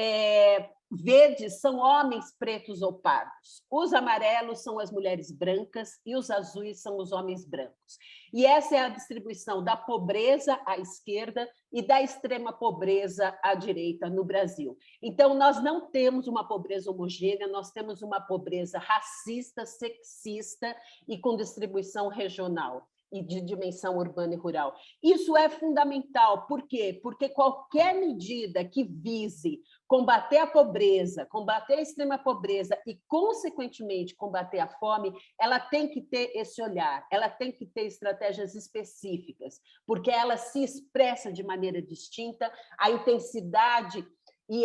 verdes são homens pretos ou pardos. Os amarelos são as mulheres brancas e os azuis são os homens brancos. E essa é a distribuição da pobreza à esquerda e da extrema pobreza à direita no Brasil. Então, nós não temos uma pobreza homogênea, nós temos uma pobreza racista, sexista e com distribuição regional e de dimensão urbana e rural. Isso é fundamental. Por quê? Porque qualquer medida que vise combater a pobreza, combater a extrema pobreza e, consequentemente, combater a fome, ela tem que ter esse olhar, ela tem que ter estratégias específicas, porque ela se expressa de maneira distinta, a intensidade e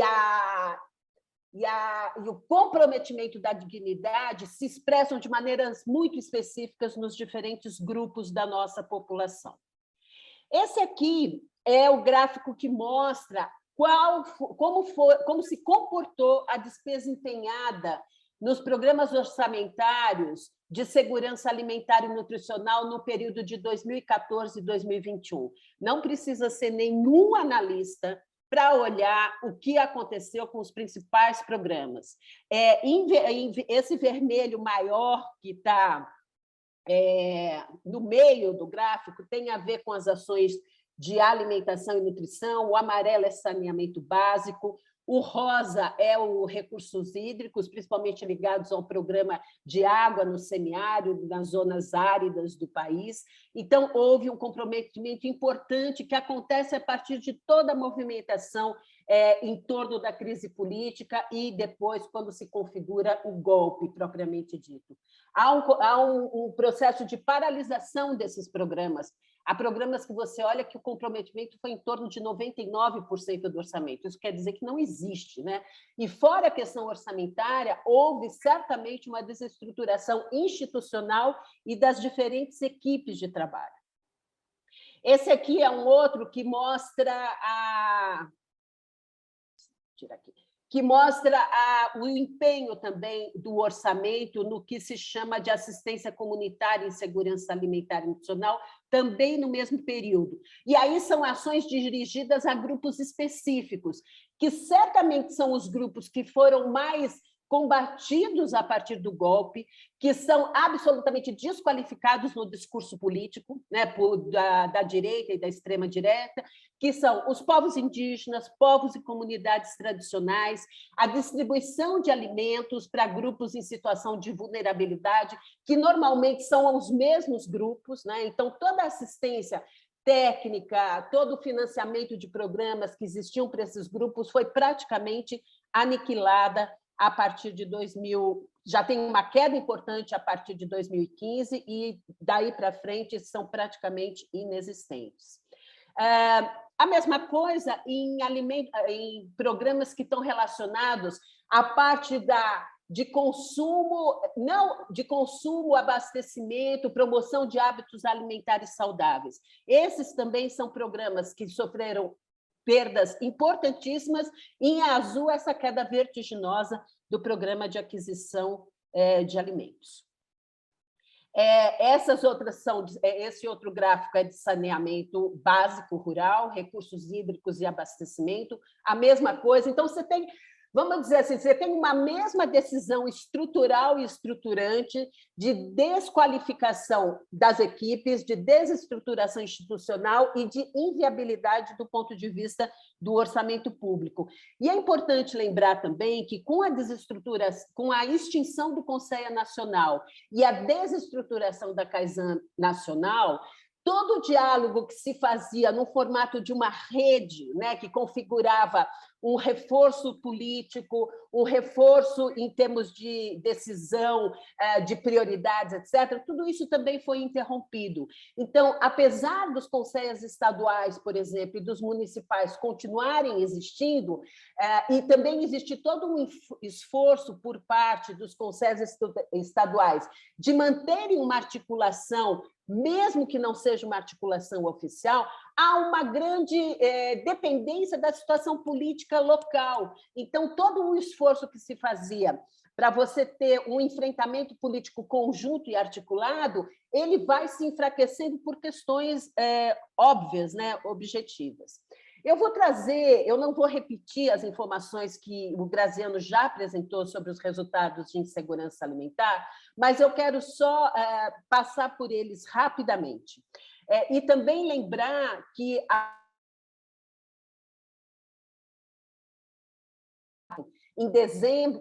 o comprometimento da dignidade se expressam de maneiras muito específicas nos diferentes grupos da nossa população. Esse aqui é o gráfico que mostra como se comportou a despesa empenhada nos programas orçamentários de segurança alimentar e nutricional no período de 2014 e 2021. Não precisa ser nenhum analista para olhar o que aconteceu com os principais programas. Esse vermelho maior que está no meio do gráfico tem a ver com as ações de alimentação e nutrição, o amarelo é saneamento básico, o rosa é o recursos hídricos, principalmente ligados ao programa de água no semiárido, nas zonas áridas do país. Então, houve um comprometimento importante que acontece a partir de toda a movimentação em torno da crise política e depois, quando se configura o golpe, propriamente dito. Há um processo de paralisação desses programas. Há programas que você olha que o comprometimento foi em torno de 99% do orçamento. Isso quer dizer que não existe, né? E fora a questão orçamentária, houve certamente uma desestruturação institucional e das diferentes equipes de trabalho. Esse aqui é um outro que mostra o empenho também do orçamento no que se chama de assistência comunitária em segurança alimentar e nutricional, também no mesmo período. E aí são ações dirigidas a grupos específicos, que certamente são os grupos que foram mais combatidos a partir do golpe, que são absolutamente desqualificados no discurso político, né, da direita e da extrema-direita, que são os povos indígenas, povos e comunidades tradicionais, a distribuição de alimentos para grupos em situação de vulnerabilidade, que normalmente são os mesmos grupos, né? Então, toda a assistência técnica, todo o financiamento de programas que existiam para esses grupos foi praticamente aniquilada a partir de 2000, já tem uma queda importante a partir de 2015 e daí para frente são praticamente inexistentes. A mesma coisa em programas que estão relacionados à parte de consumo, abastecimento, promoção de hábitos alimentares saudáveis. Esses também são programas que sofreram perdas importantíssimas. Em azul, essa queda vertiginosa do programa de aquisição de alimentos. Essas outras são, esse outro gráfico é de saneamento básico rural, recursos hídricos e abastecimento, a mesma coisa. Então, você tem, vamos dizer assim, você tem uma mesma decisão estrutural e estruturante de desqualificação das equipes, de desestruturação institucional e de inviabilidade do ponto de vista do orçamento público. E é importante lembrar também que com a extinção do Conselho Nacional e a desestruturação da Caisan Nacional, todo o diálogo que se fazia no formato de uma rede, né, que configurava um reforço político, um reforço em termos de decisão, de prioridades, etc., tudo isso também foi interrompido. Então, apesar dos conselhos estaduais, por exemplo, e dos municipais continuarem existindo, e também existe todo um esforço por parte dos conselhos estaduais de manterem uma articulação, mesmo que não seja uma articulação oficial, há uma grande dependência da situação política local. Então, todo o esforço que se fazia para você ter um enfrentamento político conjunto e articulado, ele vai se enfraquecendo por questões óbvias, né, objetivas. Eu vou trazer, eu não vou repetir as informações que o Graziano já apresentou sobre os resultados de insegurança alimentar, mas eu quero só passar por eles rapidamente. E também lembrar que em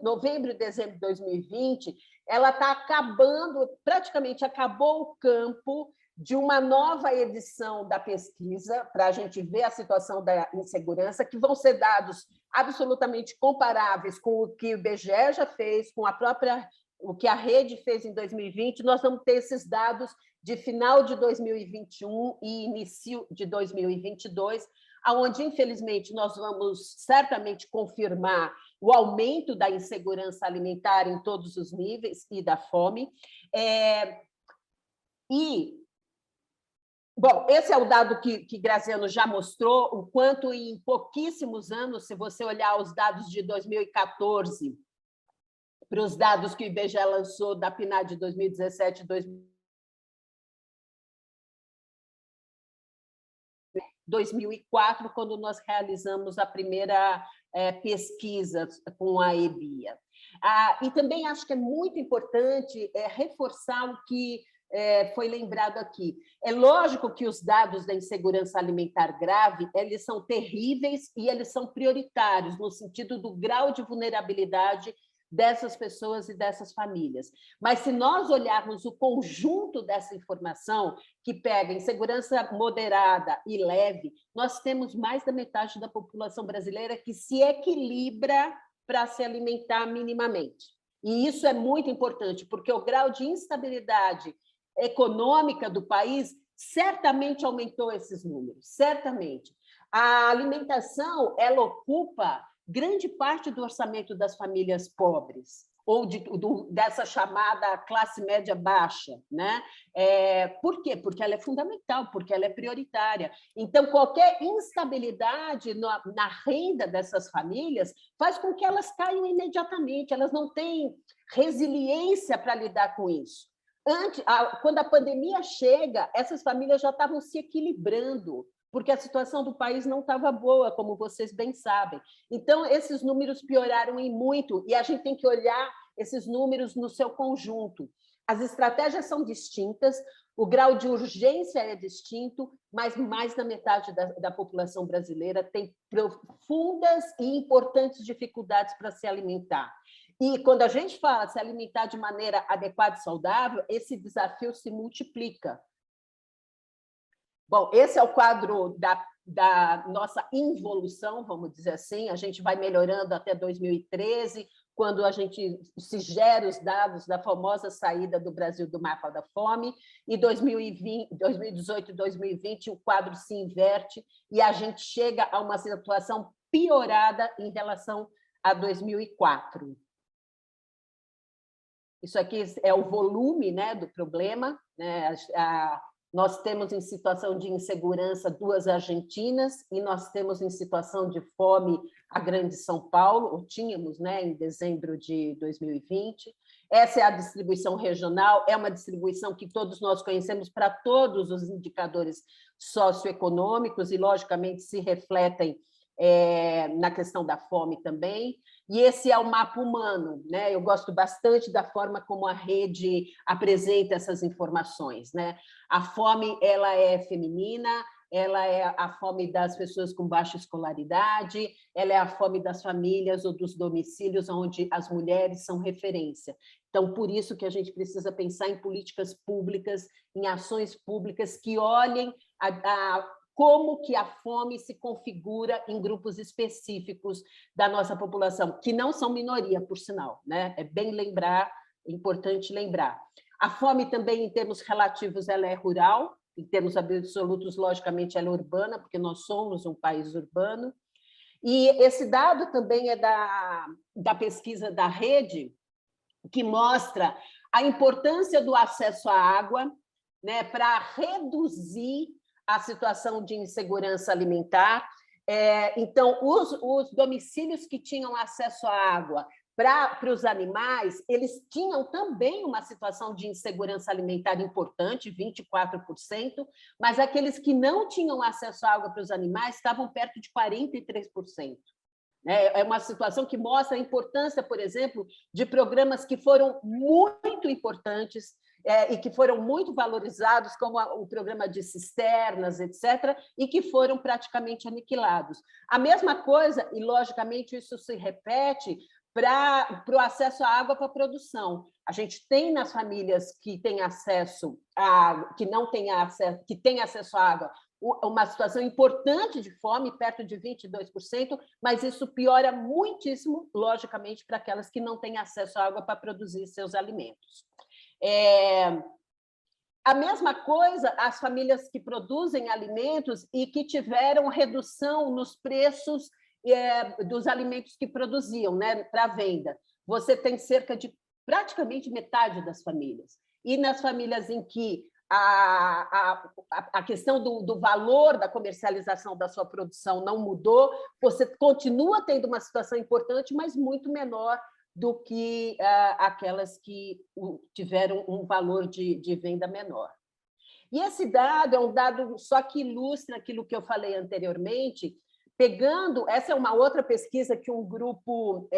novembro e dezembro de 2020, ela está acabando, praticamente acabou o campo de uma nova edição da pesquisa, para a gente ver a situação da insegurança, que vão ser dados absolutamente comparáveis com o que o IBGE já fez, com o que a rede fez em 2020. Nós vamos ter esses dados de final de 2021 e início de 2022, onde, infelizmente, nós vamos certamente confirmar o aumento da insegurança alimentar em todos os níveis e da fome. E Bom, esse é o dado que Graziano já mostrou, o quanto em pouquíssimos anos, se você olhar os dados de 2014 para os dados que o IBGE lançou da PNAD de 2017 e 2004, quando nós realizamos a primeira pesquisa com a EBIA. E também acho que é muito importante reforçar o que foi lembrado aqui. É lógico que os dados da insegurança alimentar grave, eles são terríveis e eles são prioritários, no sentido do grau de vulnerabilidade dessas pessoas e dessas famílias. Mas, se nós olharmos o conjunto dessa informação, que pega insegurança moderada e leve, nós temos mais da metade da população brasileira que se equilibra para se alimentar minimamente. E isso é muito importante, porque o grau de instabilidade econômica do país certamente aumentou esses números, certamente. A alimentação, ela ocupa grande parte do orçamento das famílias pobres, ou dessa chamada classe média baixa, né? Por quê? Porque ela é fundamental, porque ela é prioritária. Então, qualquer instabilidade na renda dessas famílias faz com que elas caiam imediatamente, elas não têm resiliência para lidar com isso. Quando a pandemia chega, essas famílias já estavam se equilibrando, porque a situação do país não estava boa, como vocês bem sabem. Então, esses números pioraram em muito, e a gente tem que olhar esses números no seu conjunto. As estratégias são distintas, o grau de urgência é distinto, mas mais da metade da população brasileira tem profundas e importantes dificuldades para se alimentar. E quando a gente fala se alimentar de maneira adequada e saudável, esse desafio se multiplica. Bom, esse é o quadro da nossa involução, vamos dizer assim. A gente vai melhorando até 2013, quando a gente se gera os dados da famosa saída do Brasil do mapa da fome, e 2018 e 2020 o quadro se inverte e a gente chega a uma situação piorada em relação a 2004. Isso aqui é o volume, né, do problema, né? Nós temos em situação de insegurança 2 Argentinas e nós temos em situação de fome a Grande São Paulo, ou tínhamos, né, em dezembro de 2020. Essa é a distribuição regional, é uma distribuição que todos nós conhecemos para todos os indicadores socioeconômicos e, logicamente, se refletem na questão da fome também. E esse é o mapa humano, né? Eu gosto bastante da forma como a rede apresenta essas informações, né? A fome, ela é feminina, ela é a fome das pessoas com baixa escolaridade, ela é a fome das famílias ou dos domicílios onde as mulheres são referência. Então, por isso que a gente precisa pensar em políticas públicas, em ações públicas que olhem como que a fome se configura em grupos específicos da nossa população, que não são minoria, por sinal, né? É importante lembrar. A fome também, em termos relativos, ela é rural, em termos absolutos, logicamente, ela é urbana, porque nós somos um país urbano. E esse dado também é da pesquisa da rede, que mostra a importância do acesso à água, né, para reduzir a situação de insegurança alimentar. Então, os domicílios que tinham acesso à água para os animais, eles tinham também uma situação de insegurança alimentar importante, 24%, mas aqueles que não tinham acesso à água para os animais estavam perto de 43%. É uma situação que mostra a importância, por exemplo, de programas que foram muito importantes e que foram muito valorizados, como o programa de cisternas, etc., e que foram praticamente aniquilados. A mesma coisa, e logicamente isso se repete, para o acesso à água para a produção. A gente tem nas famílias que têm acesso que não têm acesso, que têm acesso à água, uma situação importante de fome, perto de 22%, mas isso piora muitíssimo, logicamente, para aquelas que não têm acesso à água para produzir seus alimentos. A mesma coisa, as famílias que produzem alimentos e que tiveram redução nos preços dos alimentos que produziam, né, para venda. Você tem cerca de praticamente metade das famílias. E nas famílias em que a questão do valor da comercialização da sua produção não mudou, você continua tendo uma situação importante, mas muito menor do que aquelas que tiveram um valor de venda menor. E esse dado é um dado só que ilustra aquilo que eu falei anteriormente, pegando, essa é uma outra pesquisa que um grupo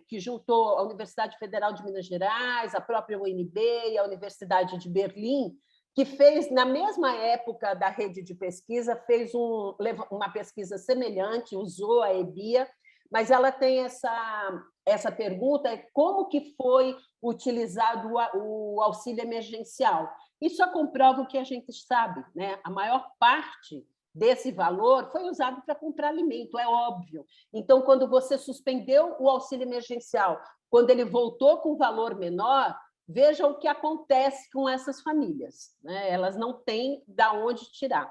que juntou a Universidade Federal de Minas Gerais, a própria UNB e a Universidade de Berlim, que fez, na mesma época da rede de pesquisa, fez uma pesquisa semelhante, usou a EBIA, mas ela tem essa pergunta, como que foi utilizado o auxílio emergencial? Isso só comprova o que a gente sabe, né? A maior parte desse valor foi usado para comprar alimento, é óbvio. Então, quando você suspendeu o auxílio emergencial, quando ele voltou com valor menor, veja o que acontece com essas famílias, né? Elas não têm de onde tirar.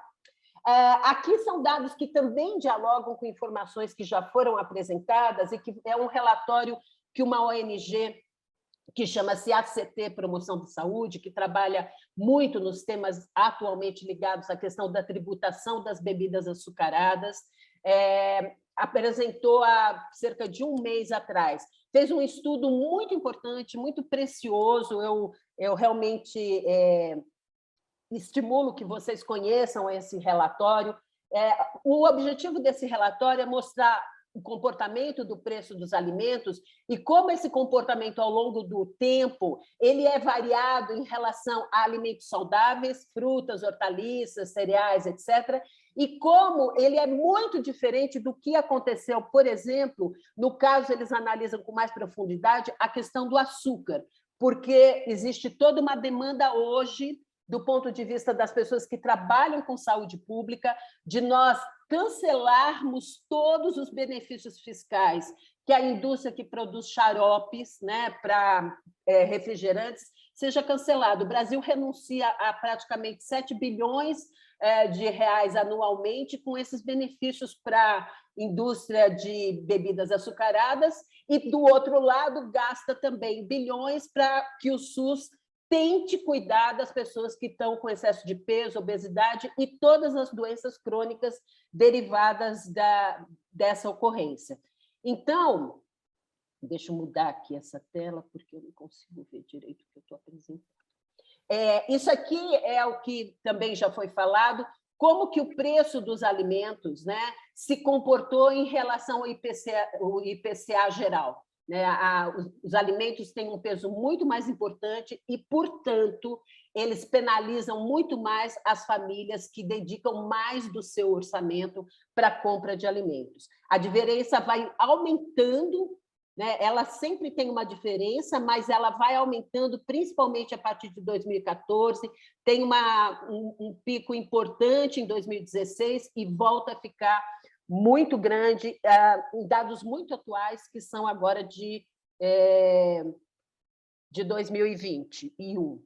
Aqui são dados que também dialogam com informações que já foram apresentadas e que é um relatório que uma ONG que chama-se ACT Promoção de Saúde, que trabalha muito nos temas atualmente ligados à questão da tributação das bebidas açucaradas, apresentou há cerca de um mês atrás. Fez um estudo muito importante, muito precioso, eu realmente estimulo que vocês conheçam esse relatório. O objetivo desse relatório é mostrar o comportamento do preço dos alimentos e como esse comportamento ao longo do tempo ele é variado em relação a alimentos saudáveis, frutas, hortaliças, cereais, etc., e como ele é muito diferente do que aconteceu, por exemplo, no caso, eles analisam com mais profundidade a questão do açúcar, porque existe toda uma demanda hoje, do ponto de vista das pessoas que trabalham com saúde pública, de nós cancelarmos todos os benefícios fiscais que a indústria que produz xaropes, né, para refrigerantes seja cancelado. O Brasil renuncia a praticamente 7 bilhões de reais anualmente com esses benefícios para a indústria de bebidas açucaradas e, do outro lado, gasta também bilhões para que o SUS tente cuidar das pessoas que estão com excesso de peso, obesidade e todas as doenças crônicas derivadas dessa ocorrência. Então, deixa eu mudar aqui essa tela, porque eu não consigo ver direito o que eu estou apresentando. Isso aqui é o que também já foi falado, como que o preço dos alimentos, né, se comportou em relação ao IPCA geral. Os alimentos têm um peso muito mais importante e, portanto, eles penalizam muito mais as famílias que dedicam mais do seu orçamento para a compra de alimentos. A diferença vai aumentando, né? Ela sempre tem uma diferença, mas ela vai aumentando, principalmente a partir de 2014, tem um pico importante em 2016 e volta a ficar muito grande, em dados muito atuais, que são agora de 2021.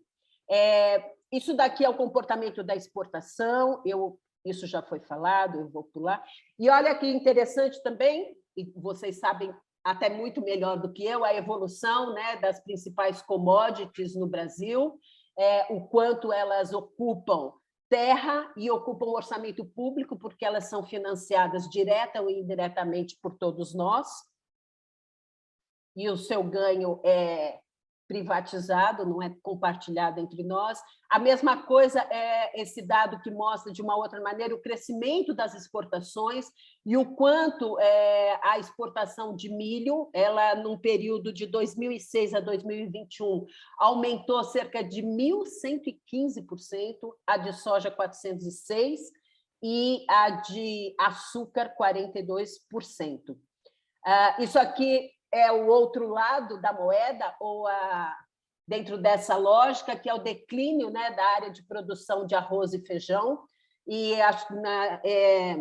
Isso daqui é o comportamento da exportação, isso já foi falado, eu vou pular. E olha que interessante também, e vocês sabem até muito melhor do que eu, a evolução, né, das principais commodities no Brasil, o quanto elas ocupam terra e ocupam orçamento público, porque elas são financiadas direta ou indiretamente por todos nós, e o seu ganho é privatizado, não é compartilhado entre nós. A mesma coisa é esse dado que mostra, de uma outra maneira, o crescimento das exportações e o quanto a exportação de milho, ela, num período de 2006 a 2021, aumentou cerca de 1.115%, a de soja 406% e a de açúcar 42%. Isso aqui é o outro lado da moeda, ou dentro dessa lógica, que é o declínio, né, da área de produção de arroz e feijão, e acho que é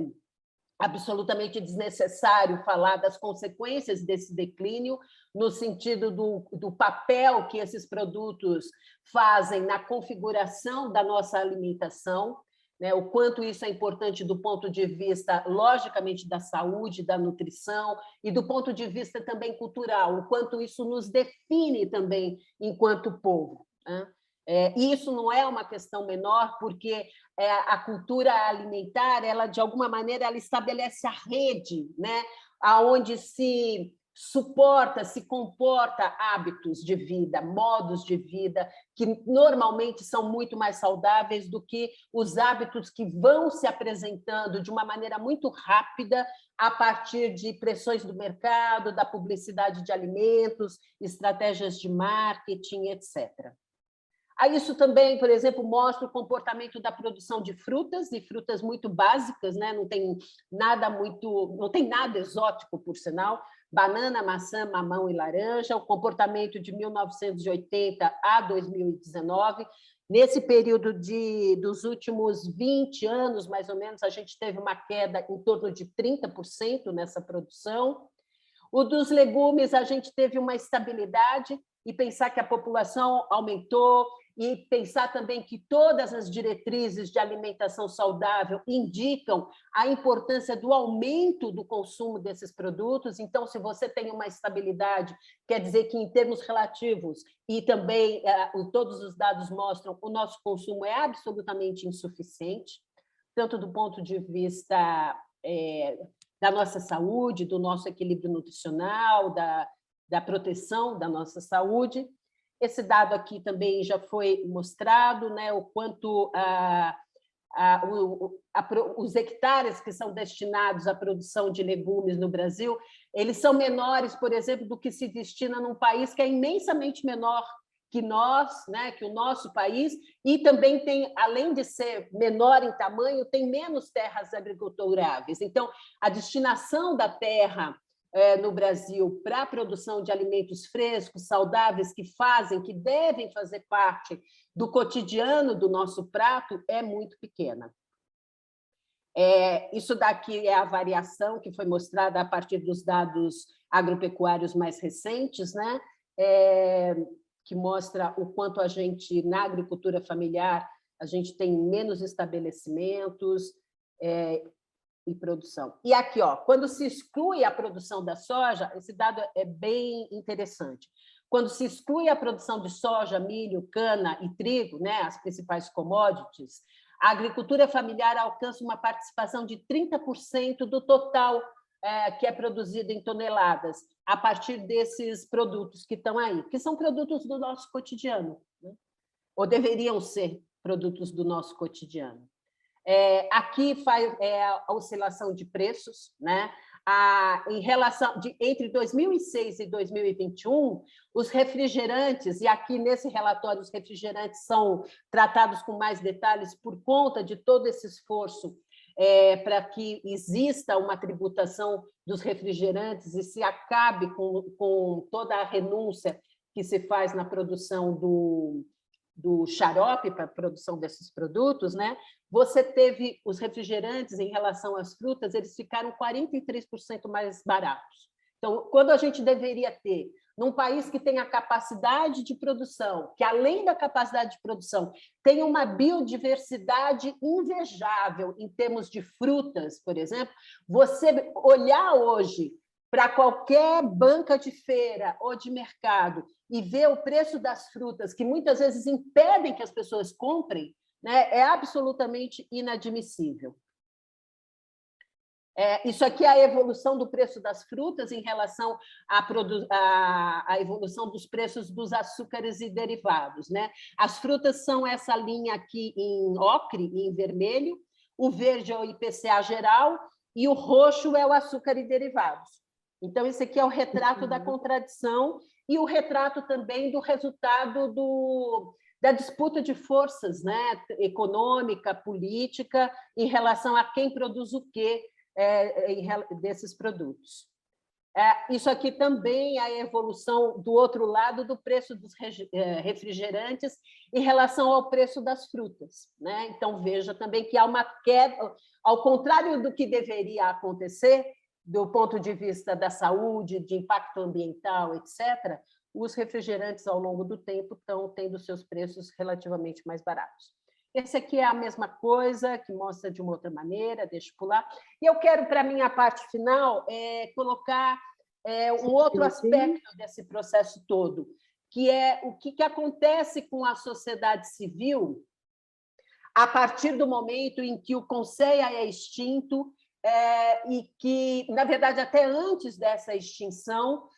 absolutamente desnecessário falar das consequências desse declínio, no sentido do papel que esses produtos fazem na configuração da nossa alimentação, né, o quanto isso é importante do ponto de vista, logicamente, da saúde, da nutrição, e do ponto de vista também cultural, o quanto isso nos define também enquanto povo, né? E isso não é uma questão menor, porque a cultura alimentar, ela, de alguma maneira, ela estabelece a rede, né, onde se suporta, se comporta hábitos de vida, modos de vida, que normalmente são muito mais saudáveis do que os hábitos que vão se apresentando de uma maneira muito rápida a partir de pressões do mercado, da publicidade de alimentos, estratégias de marketing, etc. Aí isso também, por exemplo, mostra o comportamento da produção de frutas, e frutas muito básicas, né? Não tem nada exótico, por sinal, banana, maçã, mamão e laranja, o comportamento de 1980 a 2019. Nesse período dos últimos 20 anos, mais ou menos, a gente teve uma queda em torno de 30% nessa produção. O dos legumes, a gente teve uma estabilidade, e pensar que a população aumentou, e pensar também que todas as diretrizes de alimentação saudável indicam a importância do aumento do consumo desses produtos. Então, se você tem uma estabilidade, quer dizer que, em termos relativos, e também todos os dados mostram, o nosso consumo é absolutamente insuficiente, tanto do ponto de vista da nossa saúde, do nosso equilíbrio nutricional, da proteção da nossa saúde. Esse dado aqui também já foi mostrado, né, o quanto os hectares que são destinados à produção de legumes no Brasil, eles são menores, por exemplo, do que se destina num país que é imensamente menor que nós, né, que o nosso país, e também tem, além de ser menor em tamanho, tem menos terras agriculturáveis. Então, a destinação da terra no Brasil para a produção de alimentos frescos, saudáveis, que devem fazer parte do cotidiano do nosso prato, é muito pequena. Isso daqui é a variação que foi mostrada a partir dos dados agropecuários mais recentes, né? Que mostra o quanto a gente, na agricultura familiar, a gente tem menos estabelecimentos, e produção. E aqui, quando se exclui a produção da soja, esse dado é bem interessante. Quando se exclui a produção de soja, milho, cana e trigo, né, as principais commodities, a agricultura familiar alcança uma participação de 30% do total que é produzido em toneladas, a partir desses produtos que estão aí, que são produtos do nosso cotidiano, né? Ou deveriam ser produtos do nosso cotidiano. Aqui faz a oscilação de preços, né? Em relação entre 2006 e 2021, os refrigerantes, e aqui nesse relatório os refrigerantes são tratados com mais detalhes por conta de todo esse esforço para que exista uma tributação dos refrigerantes e se acabe com toda a renúncia que se faz na produção do xarope para a produção desses produtos, né? Você teve os refrigerantes em relação às frutas, eles ficaram 43% mais baratos. Então, quando a gente deveria ter, num país que tem a capacidade de produção, que além da capacidade de produção, tem uma biodiversidade invejável em termos de frutas, por exemplo, você olhar hoje para qualquer banca de feira ou de mercado e ver o preço das frutas, que muitas vezes impedem que as pessoas comprem, né, é absolutamente inadmissível. Isso aqui é a evolução do preço das frutas em relação à evolução dos preços dos açúcares e derivados, né? As frutas são essa linha aqui em ocre, em vermelho, o verde é o IPCA geral e o roxo é o açúcar e derivados. Então, esse aqui é o retrato da contradição e o retrato também do resultado da disputa de forças, né, econômica, política, em relação a quem produz o quê desses produtos. Isso aqui também é a evolução do outro lado do preço dos refrigerantes em relação ao preço das frutas, né? Então, veja também que há uma queda, ao contrário do que deveria acontecer, do ponto de vista da saúde, de impacto ambiental, etc., os refrigerantes, ao longo do tempo, estão tendo seus preços relativamente mais baratos. Esse aqui é a mesma coisa, que mostra de uma outra maneira, deixa eu pular. E eu quero, para a minha parte final, colocar um outro aspecto desse processo todo, que é o que acontece com a sociedade civil a partir do momento em que o Conselho é extinto, e que, na verdade, até antes dessa extinção,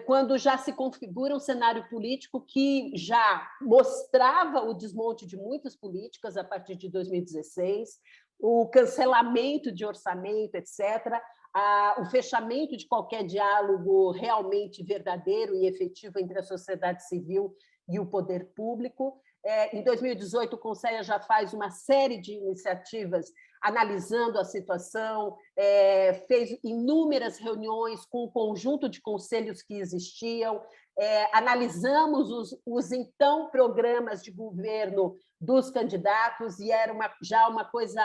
quando já se configura um cenário político que já mostrava o desmonte de muitas políticas a partir de 2016, o cancelamento de orçamento, etc., o fechamento de qualquer diálogo realmente verdadeiro e efetivo entre a sociedade civil e o poder público. Em 2018, o Conselho já faz uma série de iniciativas analisando a situação, fez inúmeras reuniões com o conjunto de conselhos que existiam, analisamos os então programas de governo dos candidatos, e era já uma coisa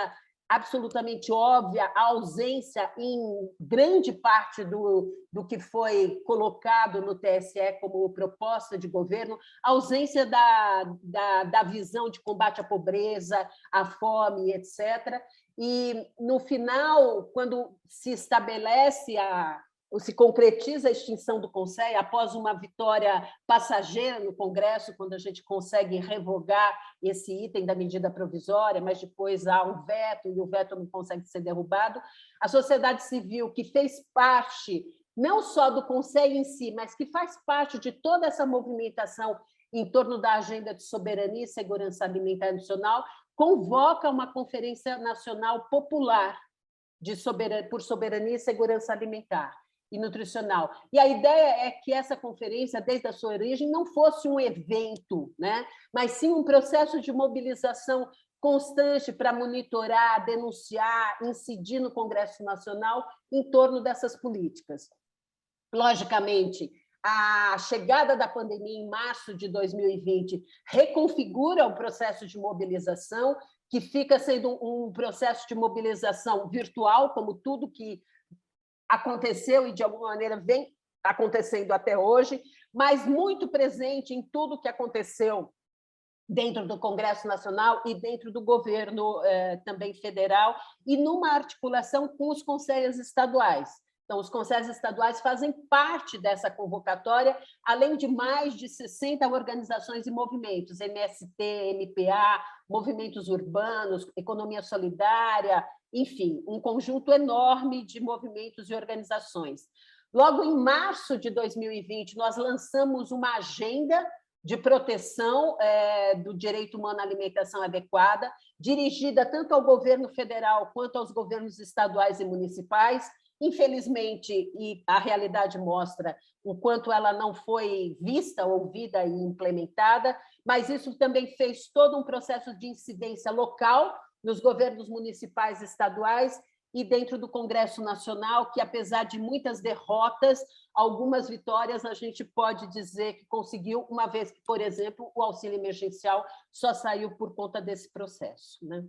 absolutamente óbvia a ausência em grande parte do que foi colocado no TSE como proposta de governo, a ausência da visão de combate à pobreza, à fome, etc. E, no final, quando se estabelece ou se concretiza a extinção do Conselho, após uma vitória passageira no Congresso, quando a gente consegue revogar esse item da medida provisória, mas depois há um veto e o veto não consegue ser derrubado, a sociedade civil, que fez parte não só do Conselho em si, mas que faz parte de toda essa movimentação em torno da agenda de soberania e segurança alimentar nacional, convoca uma Conferência Nacional Popular por Soberania e Segurança Alimentar e Nutricional. E a ideia é que essa conferência, desde a sua origem, não fosse um evento, né? Mas sim um processo de mobilização constante para monitorar, denunciar, incidir no Congresso Nacional em torno dessas políticas. Logicamente, a chegada da pandemia em março de 2020 reconfigura o processo de mobilização, que fica sendo um processo de mobilização virtual, como tudo que aconteceu e, de alguma maneira, vem acontecendo até hoje, mas muito presente em tudo que aconteceu dentro do Congresso Nacional e dentro do governo também federal, e numa articulação com os conselhos estaduais. Então, os conselhos estaduais fazem parte dessa convocatória, além de mais de 60 organizações e movimentos, MST, MPA, movimentos urbanos, economia solidária, enfim, um conjunto enorme de movimentos e organizações. Logo em março de 2020, nós lançamos uma agenda de proteção do direito humano à alimentação adequada, dirigida tanto ao governo federal quanto aos governos estaduais e municipais. Infelizmente, e a realidade mostra o quanto ela não foi vista, ouvida e implementada, mas isso também fez todo um processo de incidência local nos governos municipais e estaduais e dentro do Congresso Nacional, que, apesar de muitas derrotas, algumas vitórias a gente pode dizer que conseguiu, uma vez que, por exemplo, o auxílio emergencial só saiu por conta desse processo, né?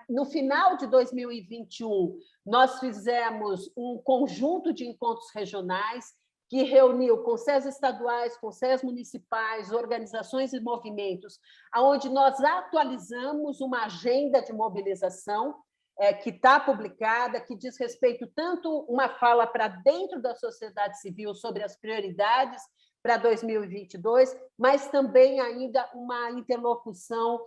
No final de 2021, nós fizemos um conjunto de encontros regionais que reuniu conselhos estaduais, conselhos municipais, organizações e movimentos, onde nós atualizamos uma agenda de mobilização que está publicada, que diz respeito tanto uma fala para dentro da sociedade civil sobre as prioridades para 2022, mas também ainda uma interlocução,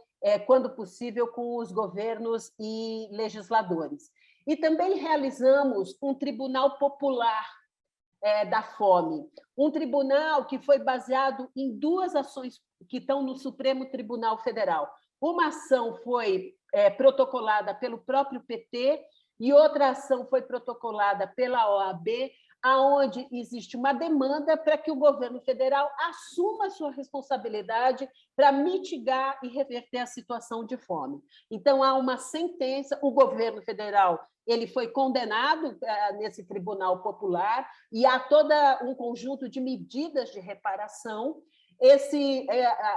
quando possível, com os governos e legisladores. E também realizamos um tribunal popular da fome, um tribunal que foi baseado em duas ações que estão no Supremo Tribunal Federal. Uma ação foi protocolada pelo próprio PT e outra ação foi protocolada pela OAB, aonde existe uma demanda para que o governo federal assuma a sua responsabilidade para mitigar e reverter a situação de fome. Então, há uma sentença, o governo federal ele foi condenado nesse tribunal popular e há todo um conjunto de medidas de reparação.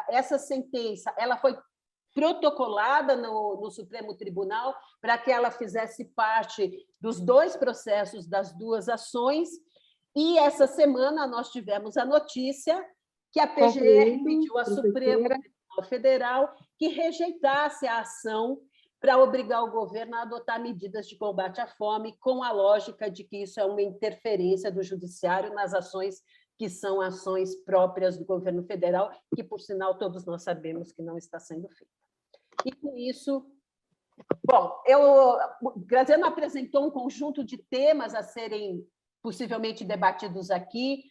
Essa sentença ela foi protocolada no Supremo Tribunal para que ela fizesse parte dos dois processos, das duas ações, e essa semana nós tivemos a notícia que a PGR pediu ao Supremo Tribunal Federal que rejeitasse a ação para obrigar o governo a adotar medidas de combate à fome, com a lógica de que isso é uma interferência do judiciário nas ações que são ações próprias do governo federal, que, por sinal, todos nós sabemos que não está sendo feita. E, com isso, bom, Graziano apresentou um conjunto de temas a serem possivelmente debatidos aqui.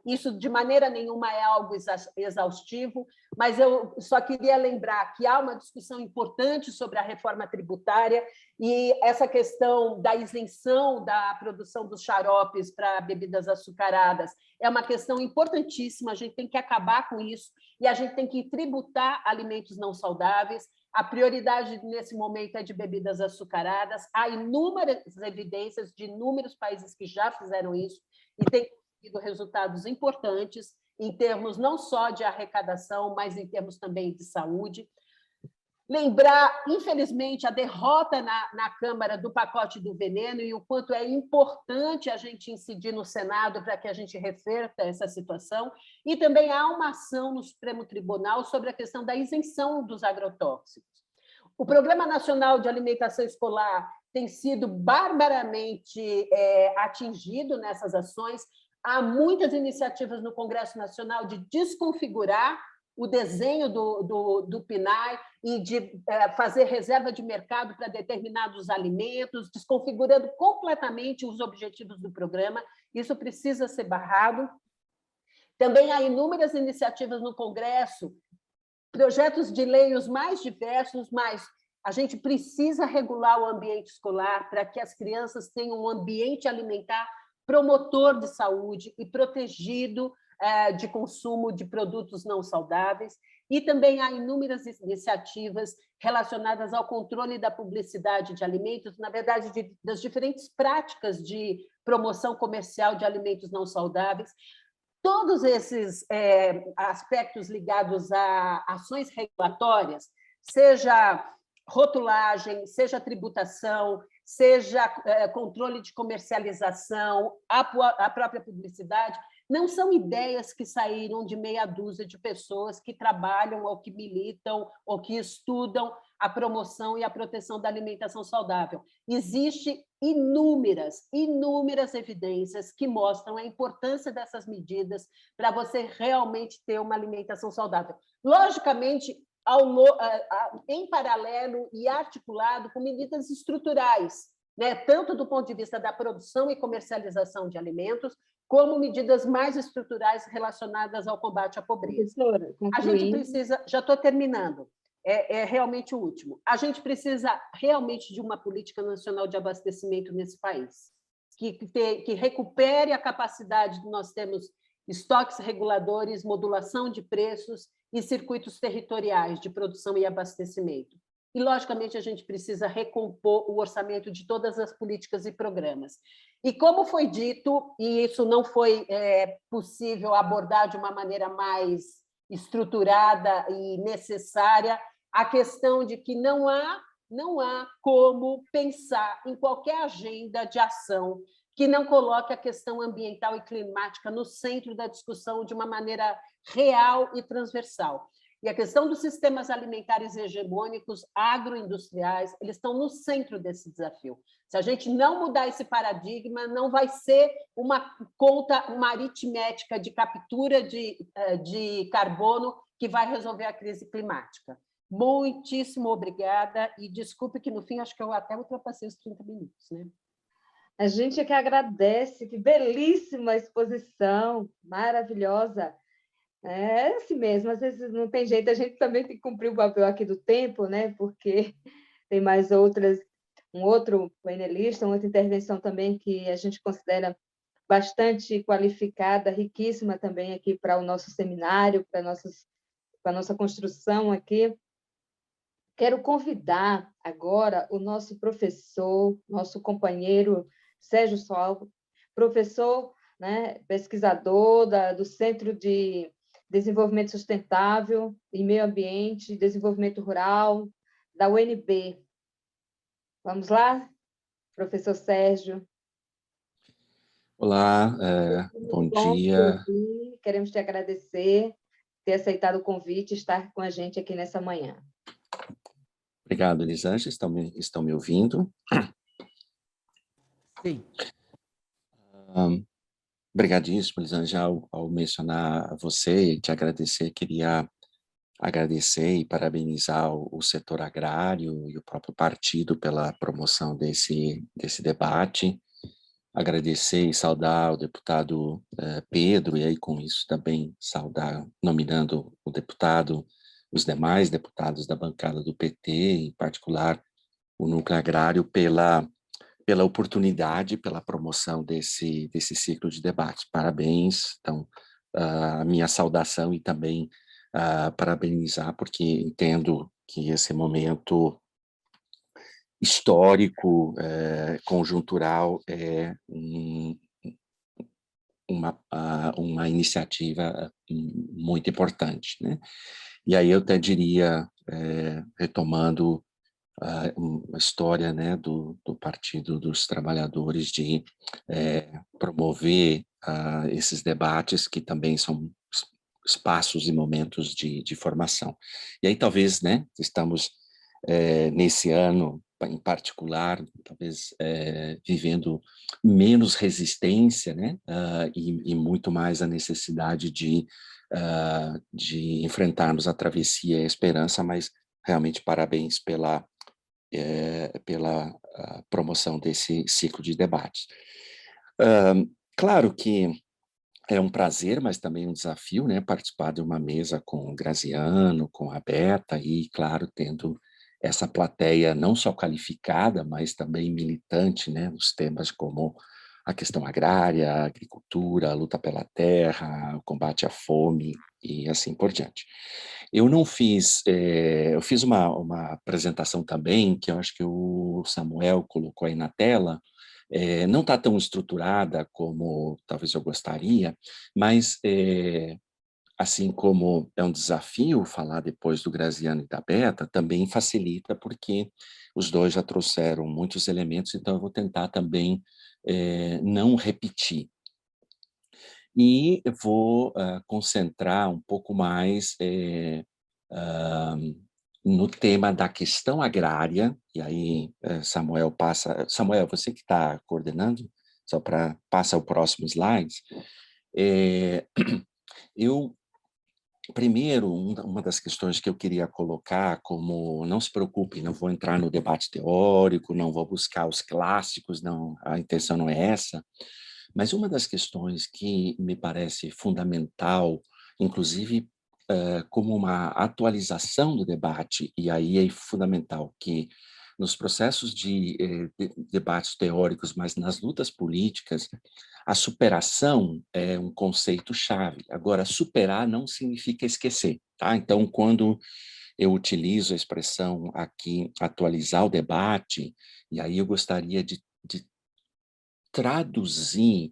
Isso, de maneira nenhuma, é algo exaustivo, mas eu só queria lembrar que há uma discussão importante sobre a reforma tributária e essa questão da isenção da produção dos xaropes para bebidas açucaradas é uma questão importantíssima, a gente tem que acabar com isso e a gente tem que tributar alimentos não saudáveis. A prioridade nesse momento é de bebidas açucaradas, há inúmeras evidências de inúmeros países que já fizeram isso e têm conseguido resultados importantes em termos não só de arrecadação, mas em termos também de saúde. Lembrar, infelizmente, a derrota na Câmara do pacote do veneno e o quanto é importante a gente incidir no Senado para que a gente reverta essa situação. E também há uma ação no Supremo Tribunal sobre a questão da isenção dos agrotóxicos. O Programa Nacional de Alimentação Escolar tem sido barbaramente atingido nessas ações. Há muitas iniciativas no Congresso Nacional de desconfigurar o desenho do PNAE e de fazer reserva de mercado para determinados alimentos, desconfigurando completamente os objetivos do programa. Isso precisa ser barrado. Também há inúmeras iniciativas no Congresso, projetos de lei os mais diversos, mas a gente precisa regular o ambiente escolar para que as crianças tenham um ambiente alimentar promotor de saúde e protegido de consumo de produtos não saudáveis. E também há inúmeras iniciativas relacionadas ao controle da publicidade de alimentos, na verdade, das diferentes práticas de promoção comercial de alimentos não saudáveis. Todos esses aspectos ligados a ações regulatórias, seja rotulagem, seja tributação, seja controle de comercialização, a própria publicidade, não são ideias que saíram de meia dúzia de pessoas que trabalham ou que militam ou que estudam a promoção e a proteção da alimentação saudável. Existem inúmeras evidências que mostram a importância dessas medidas para você realmente ter uma alimentação saudável. Logicamente, em paralelo e articulado com medidas estruturais, né? Tanto do ponto de vista da produção e comercialização de alimentos, como medidas mais estruturais relacionadas ao combate à pobreza. Professora, a gente precisa, já estou terminando, é realmente o último, a gente precisa realmente de uma política nacional de abastecimento nesse país, que recupere a capacidade de nós termos estoques reguladores, modulação de preços e circuitos territoriais de produção e abastecimento. E, logicamente, a gente precisa recompor o orçamento de todas as políticas e programas. E, como foi dito, e isso não foi possível abordar de uma maneira mais estruturada e necessária, a questão de que não há como pensar em qualquer agenda de ação que não coloque a questão ambiental e climática no centro da discussão de uma maneira real e transversal. E a questão dos sistemas alimentares hegemônicos, agroindustriais, eles estão no centro desse desafio. Se a gente não mudar esse paradigma, não vai ser uma conta, uma aritmética de captura de carbono que vai resolver a crise climática. Muitíssimo obrigada e desculpe que, no fim, acho que eu até ultrapassei os 30 minutos, né? A gente é que agradece, que belíssima exposição, maravilhosa. É assim mesmo, às vezes não tem jeito, a gente também tem que cumprir o papel aqui do tempo, né? Porque tem mais um outro painelista, uma outra intervenção também que a gente considera bastante qualificada, riquíssima também aqui para o nosso seminário, para a nossa construção aqui. Quero convidar agora o nosso professor, nosso companheiro Sérgio Salvo, professor, né, pesquisador do Centro de Desenvolvimento Sustentável e Meio Ambiente, Desenvolvimento Rural, da UNB. Vamos lá, professor Sérgio? Olá, bom dia. Queremos te agradecer por ter aceitado o convite e estar com a gente aqui nessa manhã. Obrigado, Elisângela, estão me ouvindo? Sim. Obrigadíssimo, Elisângela. Ao mencionar você e te agradecer, queria agradecer e parabenizar o setor agrário e o próprio partido pela promoção desse debate. Agradecer e saudar o deputado Pedro, e aí com isso também saudar, nominando o deputado, os demais deputados da bancada do PT, em particular o Núcleo Agrário, pela oportunidade, pela promoção desse ciclo de debate. Parabéns, então, a minha saudação e também parabenizar, porque entendo que esse momento histórico, conjuntural, é uma iniciativa muito importante, né? E aí eu até diria, retomando uma história, né, do Partido dos Trabalhadores de promover esses debates que também são espaços e momentos de formação. E aí talvez, né, estamos nesse ano em particular, talvez vivendo menos resistência, né, e muito mais a necessidade de enfrentarmos a travessia e a esperança, mas realmente parabéns pela promoção desse ciclo de debates. Claro que é um prazer, mas também um desafio, né, participar de uma mesa com o Graziano, com a Beta e, claro, tendo essa plateia não só qualificada, mas também militante, né, nos temas como a questão agrária, a agricultura, a luta pela terra, o combate à fome e assim por diante. Eu não fiz, eu fiz uma apresentação também, que eu acho que o Samuel colocou aí na tela, não está tão estruturada como talvez eu gostaria, mas assim como é um desafio falar depois do Graziano e da Beta, também facilita porque os dois já trouxeram muitos elementos, então eu vou tentar também não repetir. E eu vou concentrar um pouco mais no tema da questão agrária, e aí Samuel, você que está coordenando, só para passar o próximo slide. Eu, primeiro, uma das questões que eu queria colocar como, não se preocupe, não vou entrar no debate teórico, não vou buscar os clássicos, não, a intenção não é essa, mas uma das questões que me parece fundamental, inclusive como uma atualização do debate, e aí é fundamental que nos processos de debates teóricos, mas nas lutas políticas, a superação é um conceito-chave. Agora, superar não significa esquecer, tá? Então, quando eu utilizo a expressão aqui, atualizar o debate, e aí eu gostaria de traduzir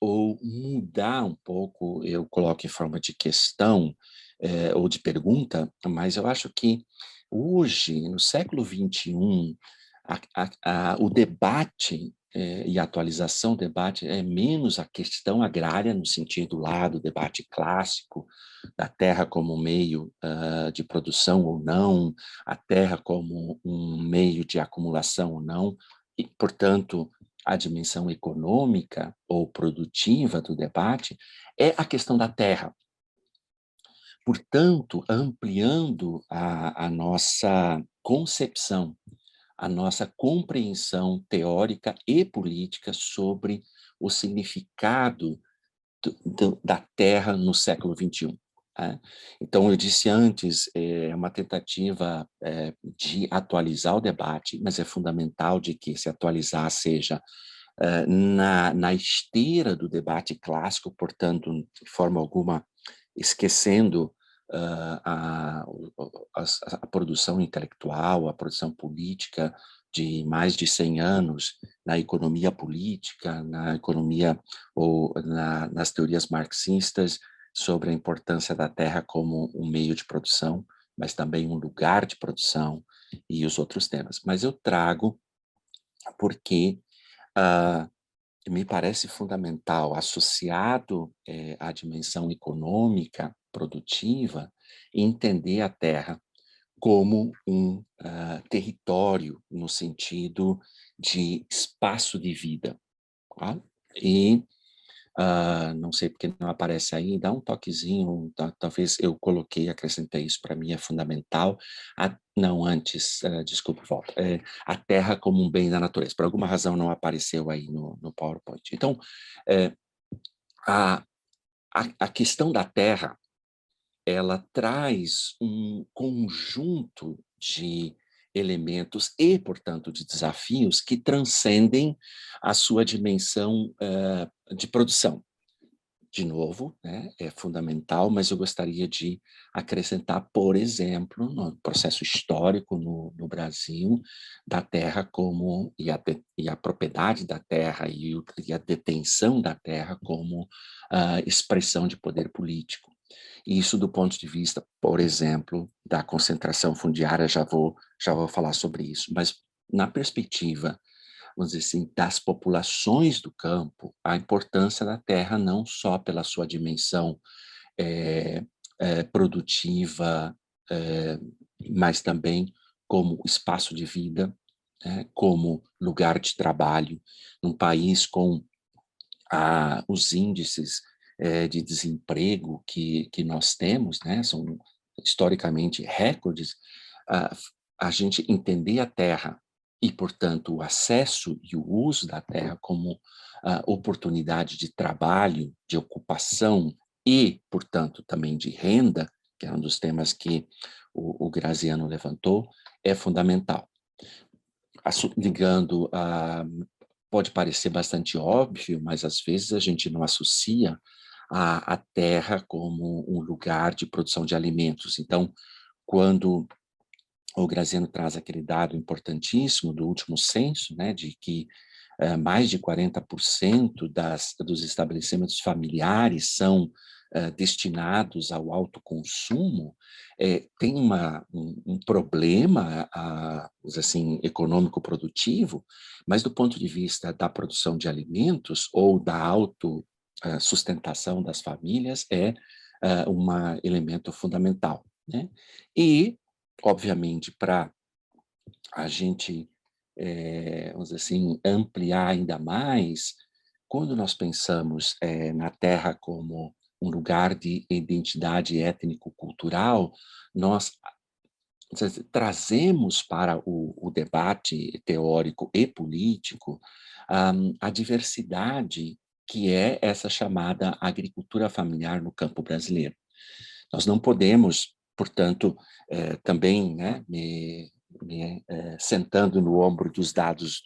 ou mudar um pouco, eu coloco em forma de questão ou de pergunta, mas eu acho que hoje, no século XXI, o debate e a atualização do debate é menos a questão agrária, no sentido lá do debate clássico, da terra como meio de produção ou não, a terra como um meio de acumulação ou não, e, portanto, a dimensão econômica ou produtiva do debate é a questão da terra. Portanto, ampliando a nossa concepção, a nossa compreensão teórica e política sobre o significado da terra no século XXI. Então, eu disse antes, é uma tentativa de atualizar o debate, mas é fundamental de que se atualizar seja na esteira do debate clássico, portanto, de forma alguma, esquecendo a produção intelectual, a produção política de mais de 100 anos na economia política, na economia ou nas teorias marxistas sobre a importância da terra como um meio de produção, mas também um lugar de produção e os outros temas. Mas eu trago porque me parece fundamental, associado à dimensão econômica, produtiva, entender a terra como um território no sentido de espaço de vida. Tá? E não sei porque não aparece aí, dá um toquezinho, talvez eu coloquei, acrescentei isso, para mim é fundamental. Não, antes, desculpa, volta. A terra como um bem da natureza, por alguma razão não apareceu aí no PowerPoint. Então, a questão da terra, ela traz um conjunto de elementos e, portanto, de desafios que transcendem a sua dimensão de produção. De novo, né, é fundamental, mas eu gostaria de acrescentar, por exemplo, no processo histórico no Brasil, da terra como, e a propriedade da terra e a detenção da terra como expressão de poder político. Isso do ponto de vista, por exemplo, da concentração fundiária, já vou falar sobre isso, mas na perspectiva, vamos dizer assim, das populações do campo, a importância da terra não só pela sua dimensão produtiva, mas também como espaço de vida, como lugar de trabalho, num país com os índices de desemprego que nós temos, né, são historicamente recordes, a gente entender a terra e, portanto, o acesso e o uso da terra como oportunidade de trabalho, de ocupação e, portanto, também de renda, que é um dos temas que o Graziano levantou, é fundamental. Ligando pode parecer bastante óbvio, mas às vezes a gente não associa a terra como um lugar de produção de alimentos. Então, quando o Graziano traz aquele dado importantíssimo do último censo, né, de que mais de 40% dos estabelecimentos familiares são destinados ao autoconsumo, tem um problema assim, econômico-produtivo, mas do ponto de vista da produção de alimentos ou da autossustentação das famílias é um elemento fundamental, né? E, obviamente, para a gente vamos dizer assim, ampliar ainda mais, quando nós pensamos na Terra como um lugar de identidade étnico-cultural, nós trazemos para o debate teórico e político a diversidade que é essa chamada agricultura familiar no campo brasileiro. Nós não podemos, portanto, também, né, sentando no ombro dos dados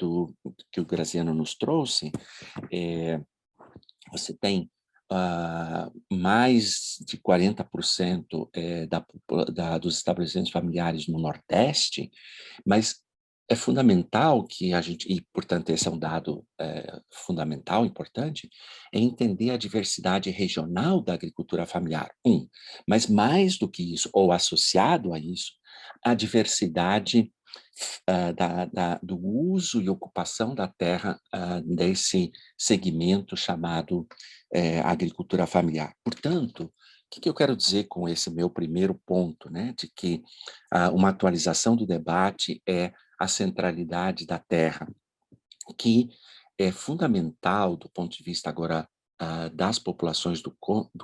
que o Graziano nos trouxe, você tem mais de 40% dos estabelecimentos familiares no Nordeste, mas é fundamental que a gente, e portanto esse é um dado fundamental, importante, é entender a diversidade regional da agricultura familiar, mas mais do que isso, ou associado a isso, a diversidade do uso e ocupação da terra desse segmento chamado agricultura familiar. Portanto, o que eu quero dizer com esse meu primeiro ponto, né, de que uma atualização do debate é a centralidade da terra, que é fundamental do ponto de vista agora das populações do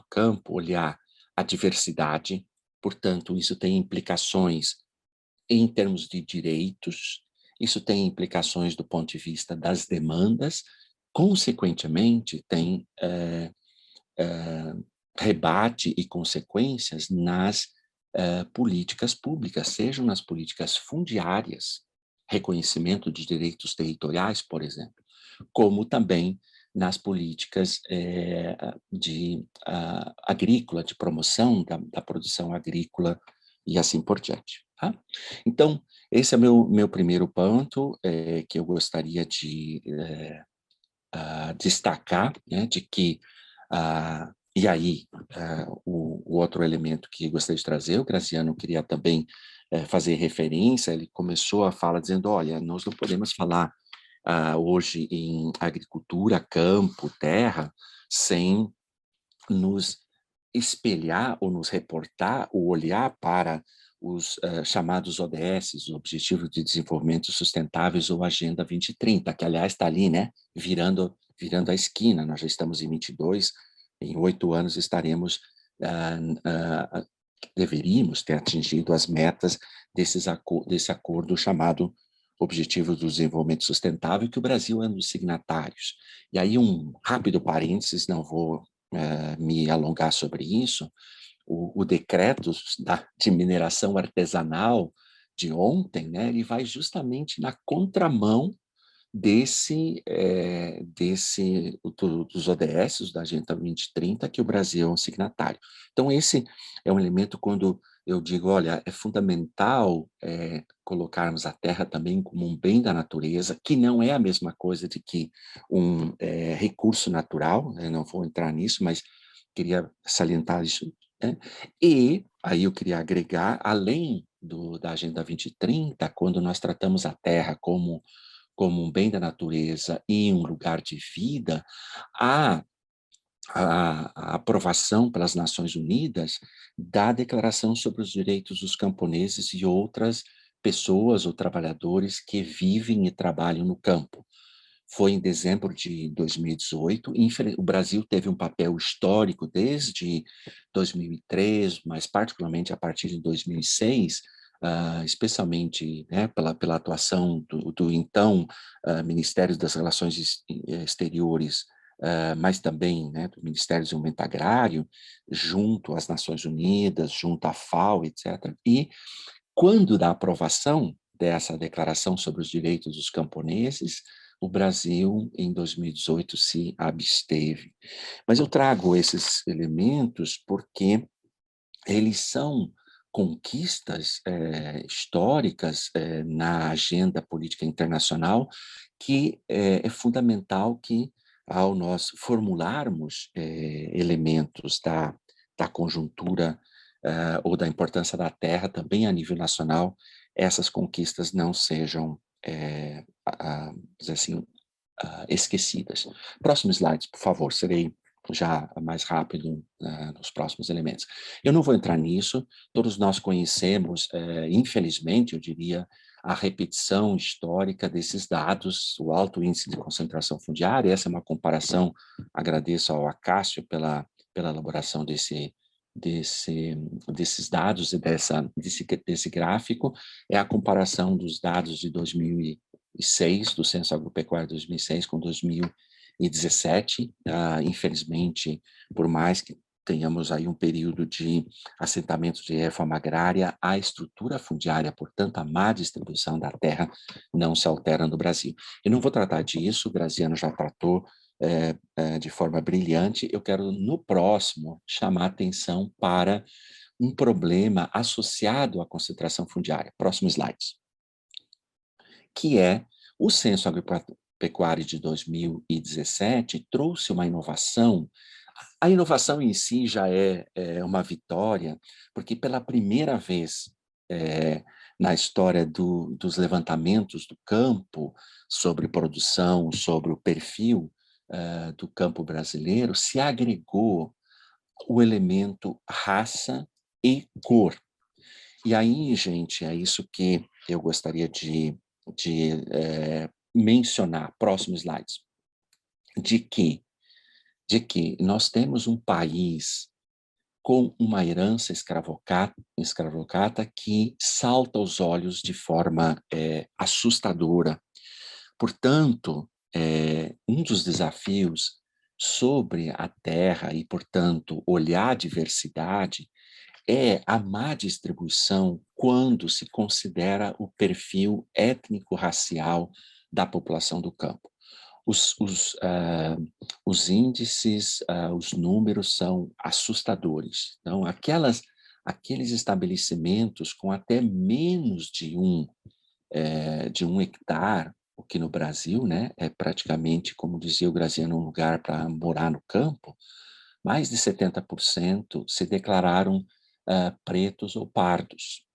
campo, olhar a diversidade, portanto, isso tem implicações em termos de direitos, isso tem implicações do ponto de vista das demandas, consequentemente, tem rebate e consequências nas políticas públicas, sejam nas políticas fundiárias, reconhecimento de direitos territoriais, por exemplo, como também nas políticas agrícola, de promoção da produção agrícola e assim por diante. Tá? Então, esse é meu primeiro ponto que eu gostaria de destacar, né, de que, e aí, o outro elemento que gostaria de trazer, o Graziano queria também fazer referência, ele começou a fala dizendo, olha, nós não podemos falar hoje em agricultura, campo, terra, sem nos espelhar ou nos reportar, ou olhar para os chamados ODS, os Objetivos de Desenvolvimento Sustentáveis ou Agenda 2030, que, aliás, está ali, né, virando virando a esquina, nós já estamos em 22, em 8 anos estaremos, deveríamos ter atingido as metas desse acordo chamado Objetivo do Desenvolvimento Sustentável, que o Brasil é um dos signatários. E aí um rápido parênteses, não vou me alongar sobre isso, o decreto de mineração artesanal de ontem, né, ele vai justamente na contramão dos ODS, da Agenda 2030, que o Brasil é um signatário. Então, esse é um elemento quando eu digo, olha, é fundamental colocarmos a terra também como um bem da natureza, que não é a mesma coisa de que um recurso natural, né? Não vou entrar nisso, mas queria salientar isso, né? E aí eu queria agregar, além da Agenda 2030, quando nós tratamos a terra como um bem da natureza e um lugar de vida, a aprovação pelas Nações Unidas da Declaração sobre os Direitos dos Camponeses e outras pessoas ou trabalhadores que vivem e trabalham no campo. Foi em dezembro de 2018, o Brasil teve um papel histórico desde 2003, mas particularmente a partir de 2006, especialmente, né, pela atuação do então Ministério das Relações Exteriores, mas também, né, do Ministério do Desenvolvimento Agrário, junto às Nações Unidas, junto à FAO, etc. E quando da aprovação dessa Declaração sobre os Direitos dos Camponeses, o Brasil, em 2018, se absteve. Mas eu trago esses elementos porque eles são conquistas históricas na agenda política internacional que é fundamental que, ao nós formularmos elementos da conjuntura ou da importância da terra também a nível nacional, essas conquistas não sejam, assim, esquecidas. Próximo slide, por favor, serei já mais rápido nos próximos elementos. Eu não vou entrar nisso, todos nós conhecemos, infelizmente, eu diria, a repetição histórica desses dados, o alto índice de concentração fundiária, essa é uma comparação, agradeço ao Acácio pela elaboração desses dados e desse gráfico, é a comparação dos dados de 2006, do Censo Agropecuário de 2006 com 2017, infelizmente, por mais que tenhamos aí um período de assentamento de reforma agrária, a estrutura fundiária, portanto, a má distribuição da terra não se altera no Brasil. Eu não vou tratar disso, o Graziano já tratou de forma brilhante. Eu quero, no próximo, chamar a atenção para um problema associado à concentração fundiária. Próximo slide. Que é o Censo Agropecuário de 2017 trouxe uma inovação. A inovação em si já é uma vitória, porque pela primeira vez na história dos levantamentos do campo sobre produção, sobre o perfil do campo brasileiro, se agregou o elemento raça e cor. E aí, gente, é isso que eu gostaria de mencionar, próximos slides, de que nós temos um país com uma herança escravocrata que salta aos olhos de forma assustadora. Portanto, um dos desafios sobre a terra e, portanto, olhar a diversidade é a má distribuição quando se considera o perfil étnico-racial da população do campo. Os índices, os números são assustadores. Então, aqueles estabelecimentos com até menos de um hectare, o que no Brasil, né, é praticamente, como dizia o Graziano, um lugar para morar no campo, mais de 70% se declararam pretos ou pardos.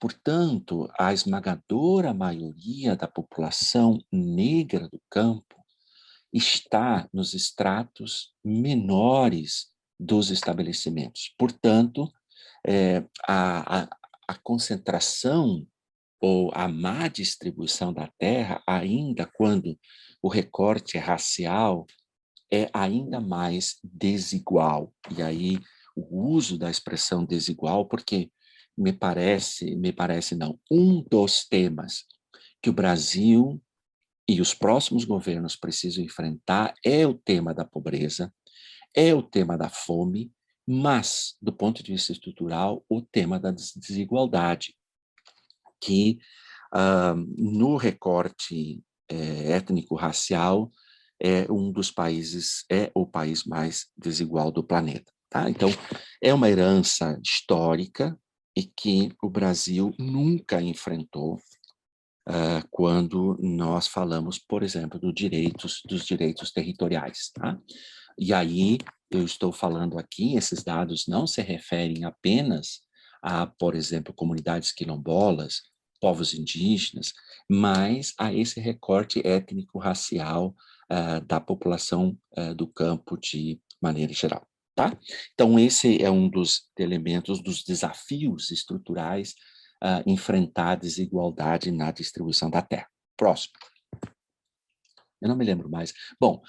Portanto, a esmagadora maioria da população negra do campo está nos estratos menores dos estabelecimentos. Portanto, a concentração ou a má distribuição da terra, ainda quando o recorte racial é ainda mais desigual. E aí, o uso da expressão desigual, porque me parece não, um dos temas que o Brasil e os próximos governos precisam enfrentar é o tema da pobreza, é o tema da fome, mas, do ponto de vista estrutural, o tema da desigualdade, que no recorte étnico-racial é o país mais desigual do planeta. Tá? Então, é uma herança histórica e que o Brasil nunca enfrentou quando nós falamos, por exemplo, dos direitos territoriais. Tá? E aí, eu estou falando aqui, esses dados não se referem apenas a, por exemplo, comunidades quilombolas, povos indígenas, mas a esse recorte étnico-racial da população do campo de maneira geral. Tá? Então, esse é um dos elementos, dos desafios estruturais enfrentar a desigualdade na distribuição da terra. Próximo. Eu não me lembro mais. Bom,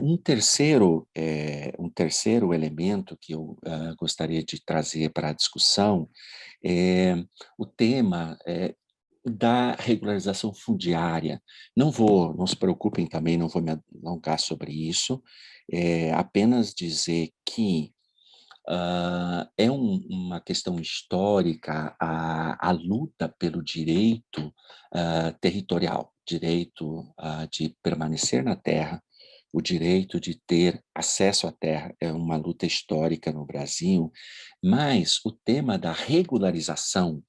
um terceiro elemento que eu gostaria de trazer para a discussão é o tema da regularização fundiária. Não se preocupem também, não vou me alongar sobre isso, apenas dizer que é uma questão histórica a luta pelo direito territorial, direito de permanecer na terra, o direito de ter acesso à terra é uma luta histórica no Brasil, mas o tema da regularização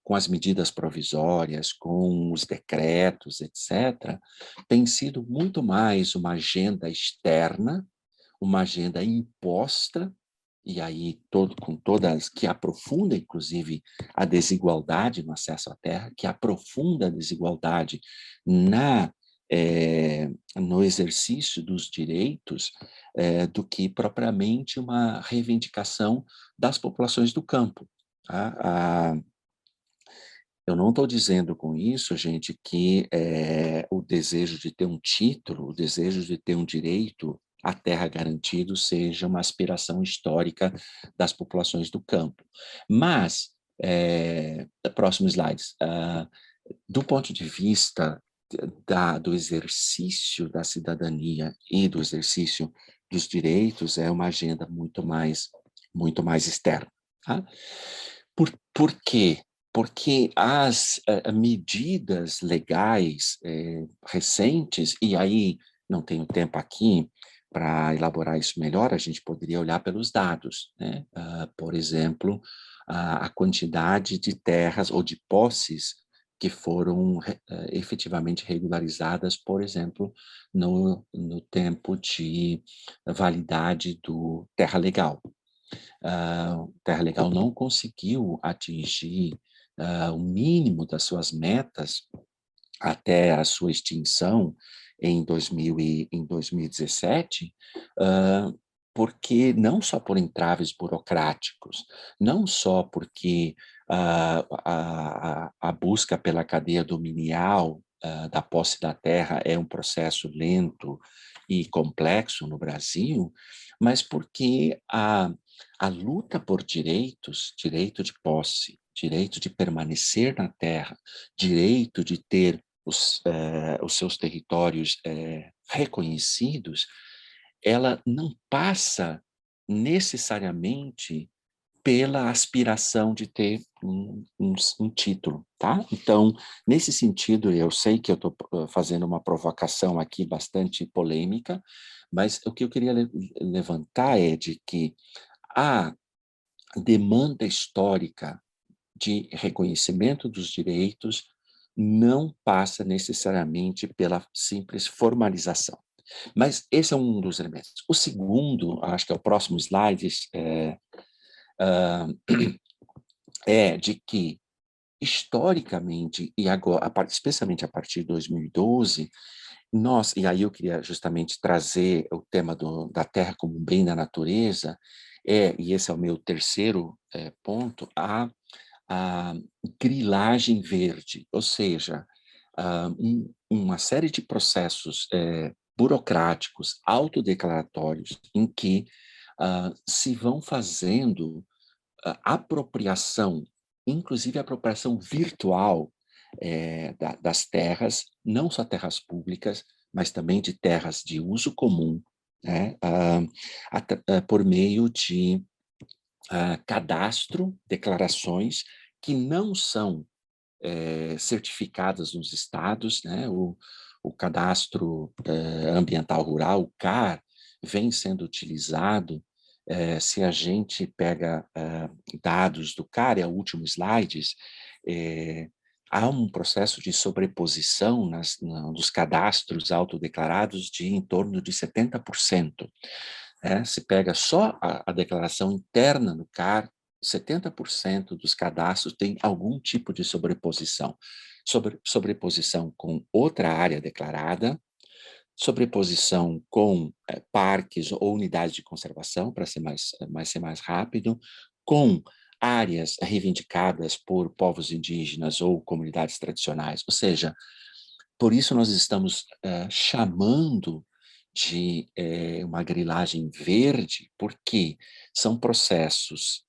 com as medidas provisórias, com os decretos, etc., tem sido muito mais uma agenda externa, uma agenda imposta, e aí com todas, que aprofunda, inclusive, a desigualdade no acesso à terra, que aprofunda a desigualdade no exercício dos direitos, do que propriamente uma reivindicação das populações do campo. Tá? Eu não estou dizendo com isso, gente, que o desejo de ter um título, o desejo de ter um direito à terra garantido seja uma aspiração histórica das populações do campo. Mas, próximo slide, do ponto de vista do exercício da cidadania e do exercício dos direitos, é uma agenda muito mais externa. Tá? Por quê? Porque as medidas legais recentes, e aí não tenho tempo aqui para elaborar isso melhor, a gente poderia olhar pelos dados, né? Por exemplo, a quantidade de terras ou de posses que foram efetivamente regularizadas, por exemplo, no tempo de validade do Terra Legal. Terra Legal não conseguiu atingir o mínimo das suas metas até a sua extinção em 2017, porque não só por entraves burocráticos, não só porque a busca pela cadeia dominial da posse da terra é um processo lento e complexo no Brasil, mas porque a luta por direitos, direito de posse, direito de permanecer na terra, direito de ter os seus territórios reconhecidos, ela não passa necessariamente pela aspiração de ter um título, tá? Então, nesse sentido, eu sei que eu estou fazendo uma provocação aqui bastante polêmica, mas o que eu queria levantar é de que a demanda histórica de reconhecimento dos direitos não passa necessariamente pela simples formalização. Mas esse é um dos elementos. O segundo, acho que é o próximo slide, é de que, historicamente, e agora, especialmente a partir de 2012, e aí eu queria justamente trazer o tema da terra como um bem da natureza, e esse é o meu terceiro ponto, a a grilagem verde, ou seja, uma série de processos burocráticos, autodeclaratórios, em que se vão fazendo apropriação, inclusive apropriação virtual das terras, não só terras públicas, mas também de terras de uso comum, né, por meio de cadastro, declarações que não são certificadas nos estados, né? O cadastro ambiental rural, o CAR, vem sendo utilizado. Se a gente pega dados do CAR, é o último slide, há um processo de sobreposição nos cadastros autodeclarados de em torno de 70%. Se pega só a declaração interna no CAR, 70% dos cadastros tem algum tipo de sobreposição. Sobreposição com outra área declarada, sobreposição com parques ou unidades de conservação, para ser mais rápido, com áreas reivindicadas por povos indígenas ou comunidades tradicionais. Ou seja, por isso nós estamos chamando de uma grilagem verde, porque são processos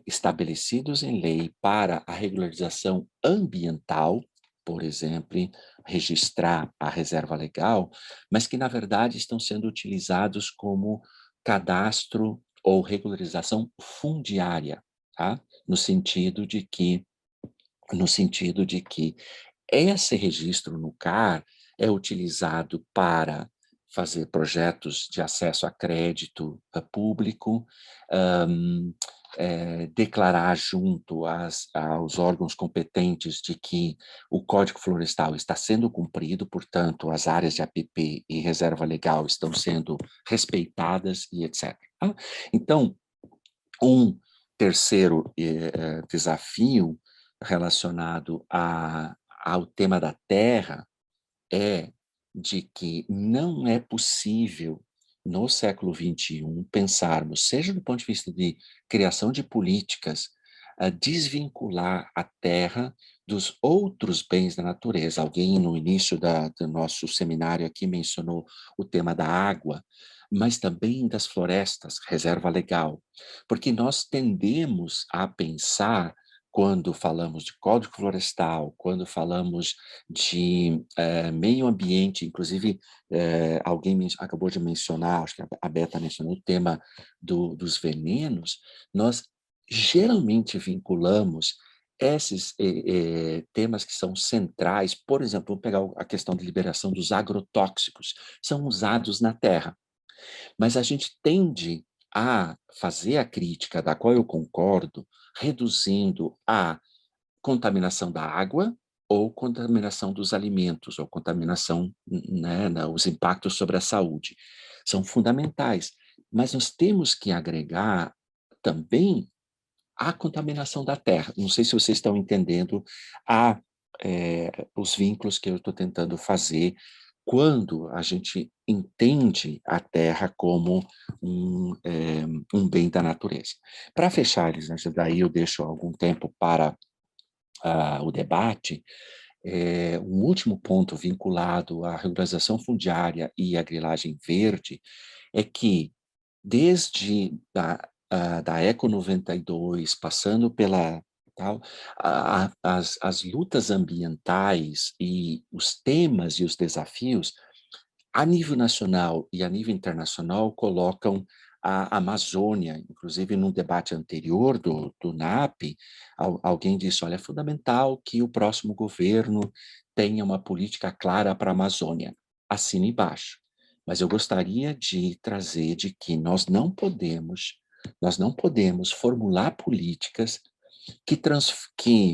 estabelecidos em lei para a regularização ambiental, por exemplo, registrar a reserva legal, mas que, na verdade, estão sendo utilizados como cadastro ou regularização fundiária, tá? No sentido de que esse registro no CAR é utilizado para fazer projetos de acesso a crédito público, declarar junto aos órgãos competentes de que o Código Florestal está sendo cumprido, portanto, as áreas de APP e reserva legal estão sendo respeitadas e etc. Então, um terceiro desafio relacionado ao tema da terra é de que não é possível, no século XXI, pensarmos, seja do ponto de vista de criação de políticas, a desvincular a terra dos outros bens da natureza. Alguém, no início do nosso seminário aqui, mencionou o tema da água, mas também das florestas, reserva legal, porque nós tendemos a pensar, quando falamos de Código Florestal, quando falamos de meio ambiente, inclusive alguém acabou de mencionar, acho que a Beta mencionou o tema dos venenos, nós geralmente vinculamos esses temas que são centrais, por exemplo, vamos pegar a questão de liberação dos agrotóxicos, são usados na terra, mas a gente tende a fazer a crítica, da qual eu concordo, reduzindo a contaminação da água ou contaminação dos alimentos, ou contaminação, né, os impactos sobre a saúde. São fundamentais, mas nós temos que agregar também a contaminação da terra. Não sei se vocês estão entendendo os vínculos que eu estou tentando fazer quando a gente entende a terra como um bem da natureza. Para fechar, Elisângela, daí eu deixo algum tempo para o debate. Um último ponto vinculado à regularização fundiária e à grilagem verde é que, desde da Eco 92, passando pela as lutas ambientais e os temas e os desafios, a nível nacional e a nível internacional, colocam a Amazônia, inclusive num debate anterior do NAP, alguém disse, olha, é fundamental que o próximo governo tenha uma política clara para a Amazônia. Assina embaixo. Mas eu gostaria de trazer de que nós não podemos formular políticas que,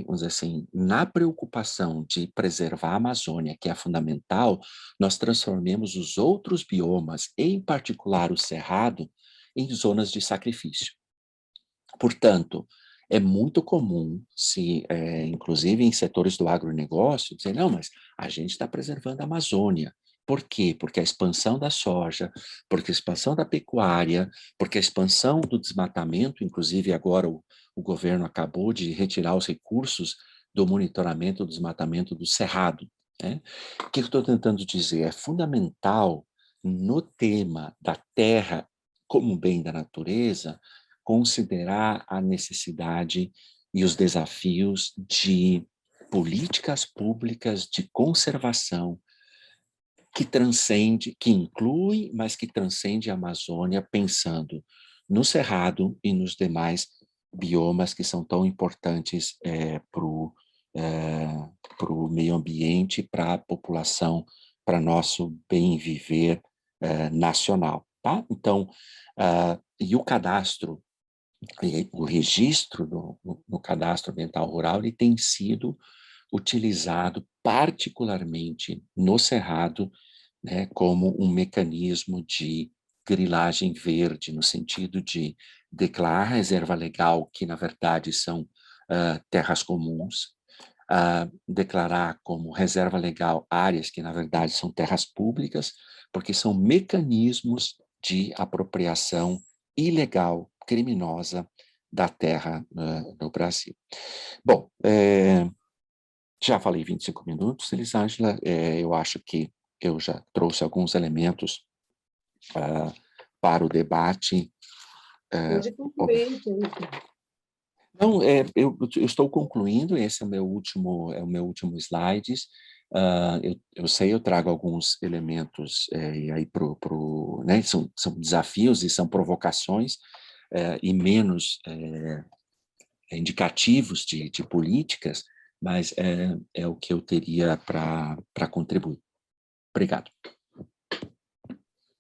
vamos dizer assim, na preocupação de preservar a Amazônia, que é fundamental, nós transformemos os outros biomas, em particular o cerrado, em zonas de sacrifício. Portanto, é muito comum, inclusive em setores do agronegócio, dizer, não, mas a gente está preservando a Amazônia. Por quê? Porque a expansão da soja, porque a expansão da pecuária, porque a expansão do desmatamento, inclusive agora o governo acabou de retirar os recursos do monitoramento do desmatamento do Cerrado, né? O que eu estou tentando dizer? É fundamental, no tema da terra como bem da natureza, considerar a necessidade e os desafios de políticas públicas de conservação que transcende, que inclui, mas que transcende a Amazônia, pensando no Cerrado e nos demais biomas que são tão importantes para o meio ambiente, para a população, para nosso bem viver nacional. Tá? Então, e o cadastro, o registro no cadastro ambiental rural, ele tem sido utilizado particularmente no Cerrado, né, como um mecanismo de grilagem verde, no sentido de declarar reserva legal, que na verdade são terras comuns, declarar como reserva legal áreas que na verdade são terras públicas, porque são mecanismos de apropriação ilegal, criminosa da terra no Brasil. Bom, já falei 25 minutos, Elisângela, eu acho que eu já trouxe alguns elementos para o debate. Pode concluir, Felipe. Não, eu estou concluindo, esse é o meu último slide. Eu sei, eu trago alguns elementos e aí né, são desafios e são provocações e menos indicativos de políticas, mas é o que eu teria para contribuir. Obrigado.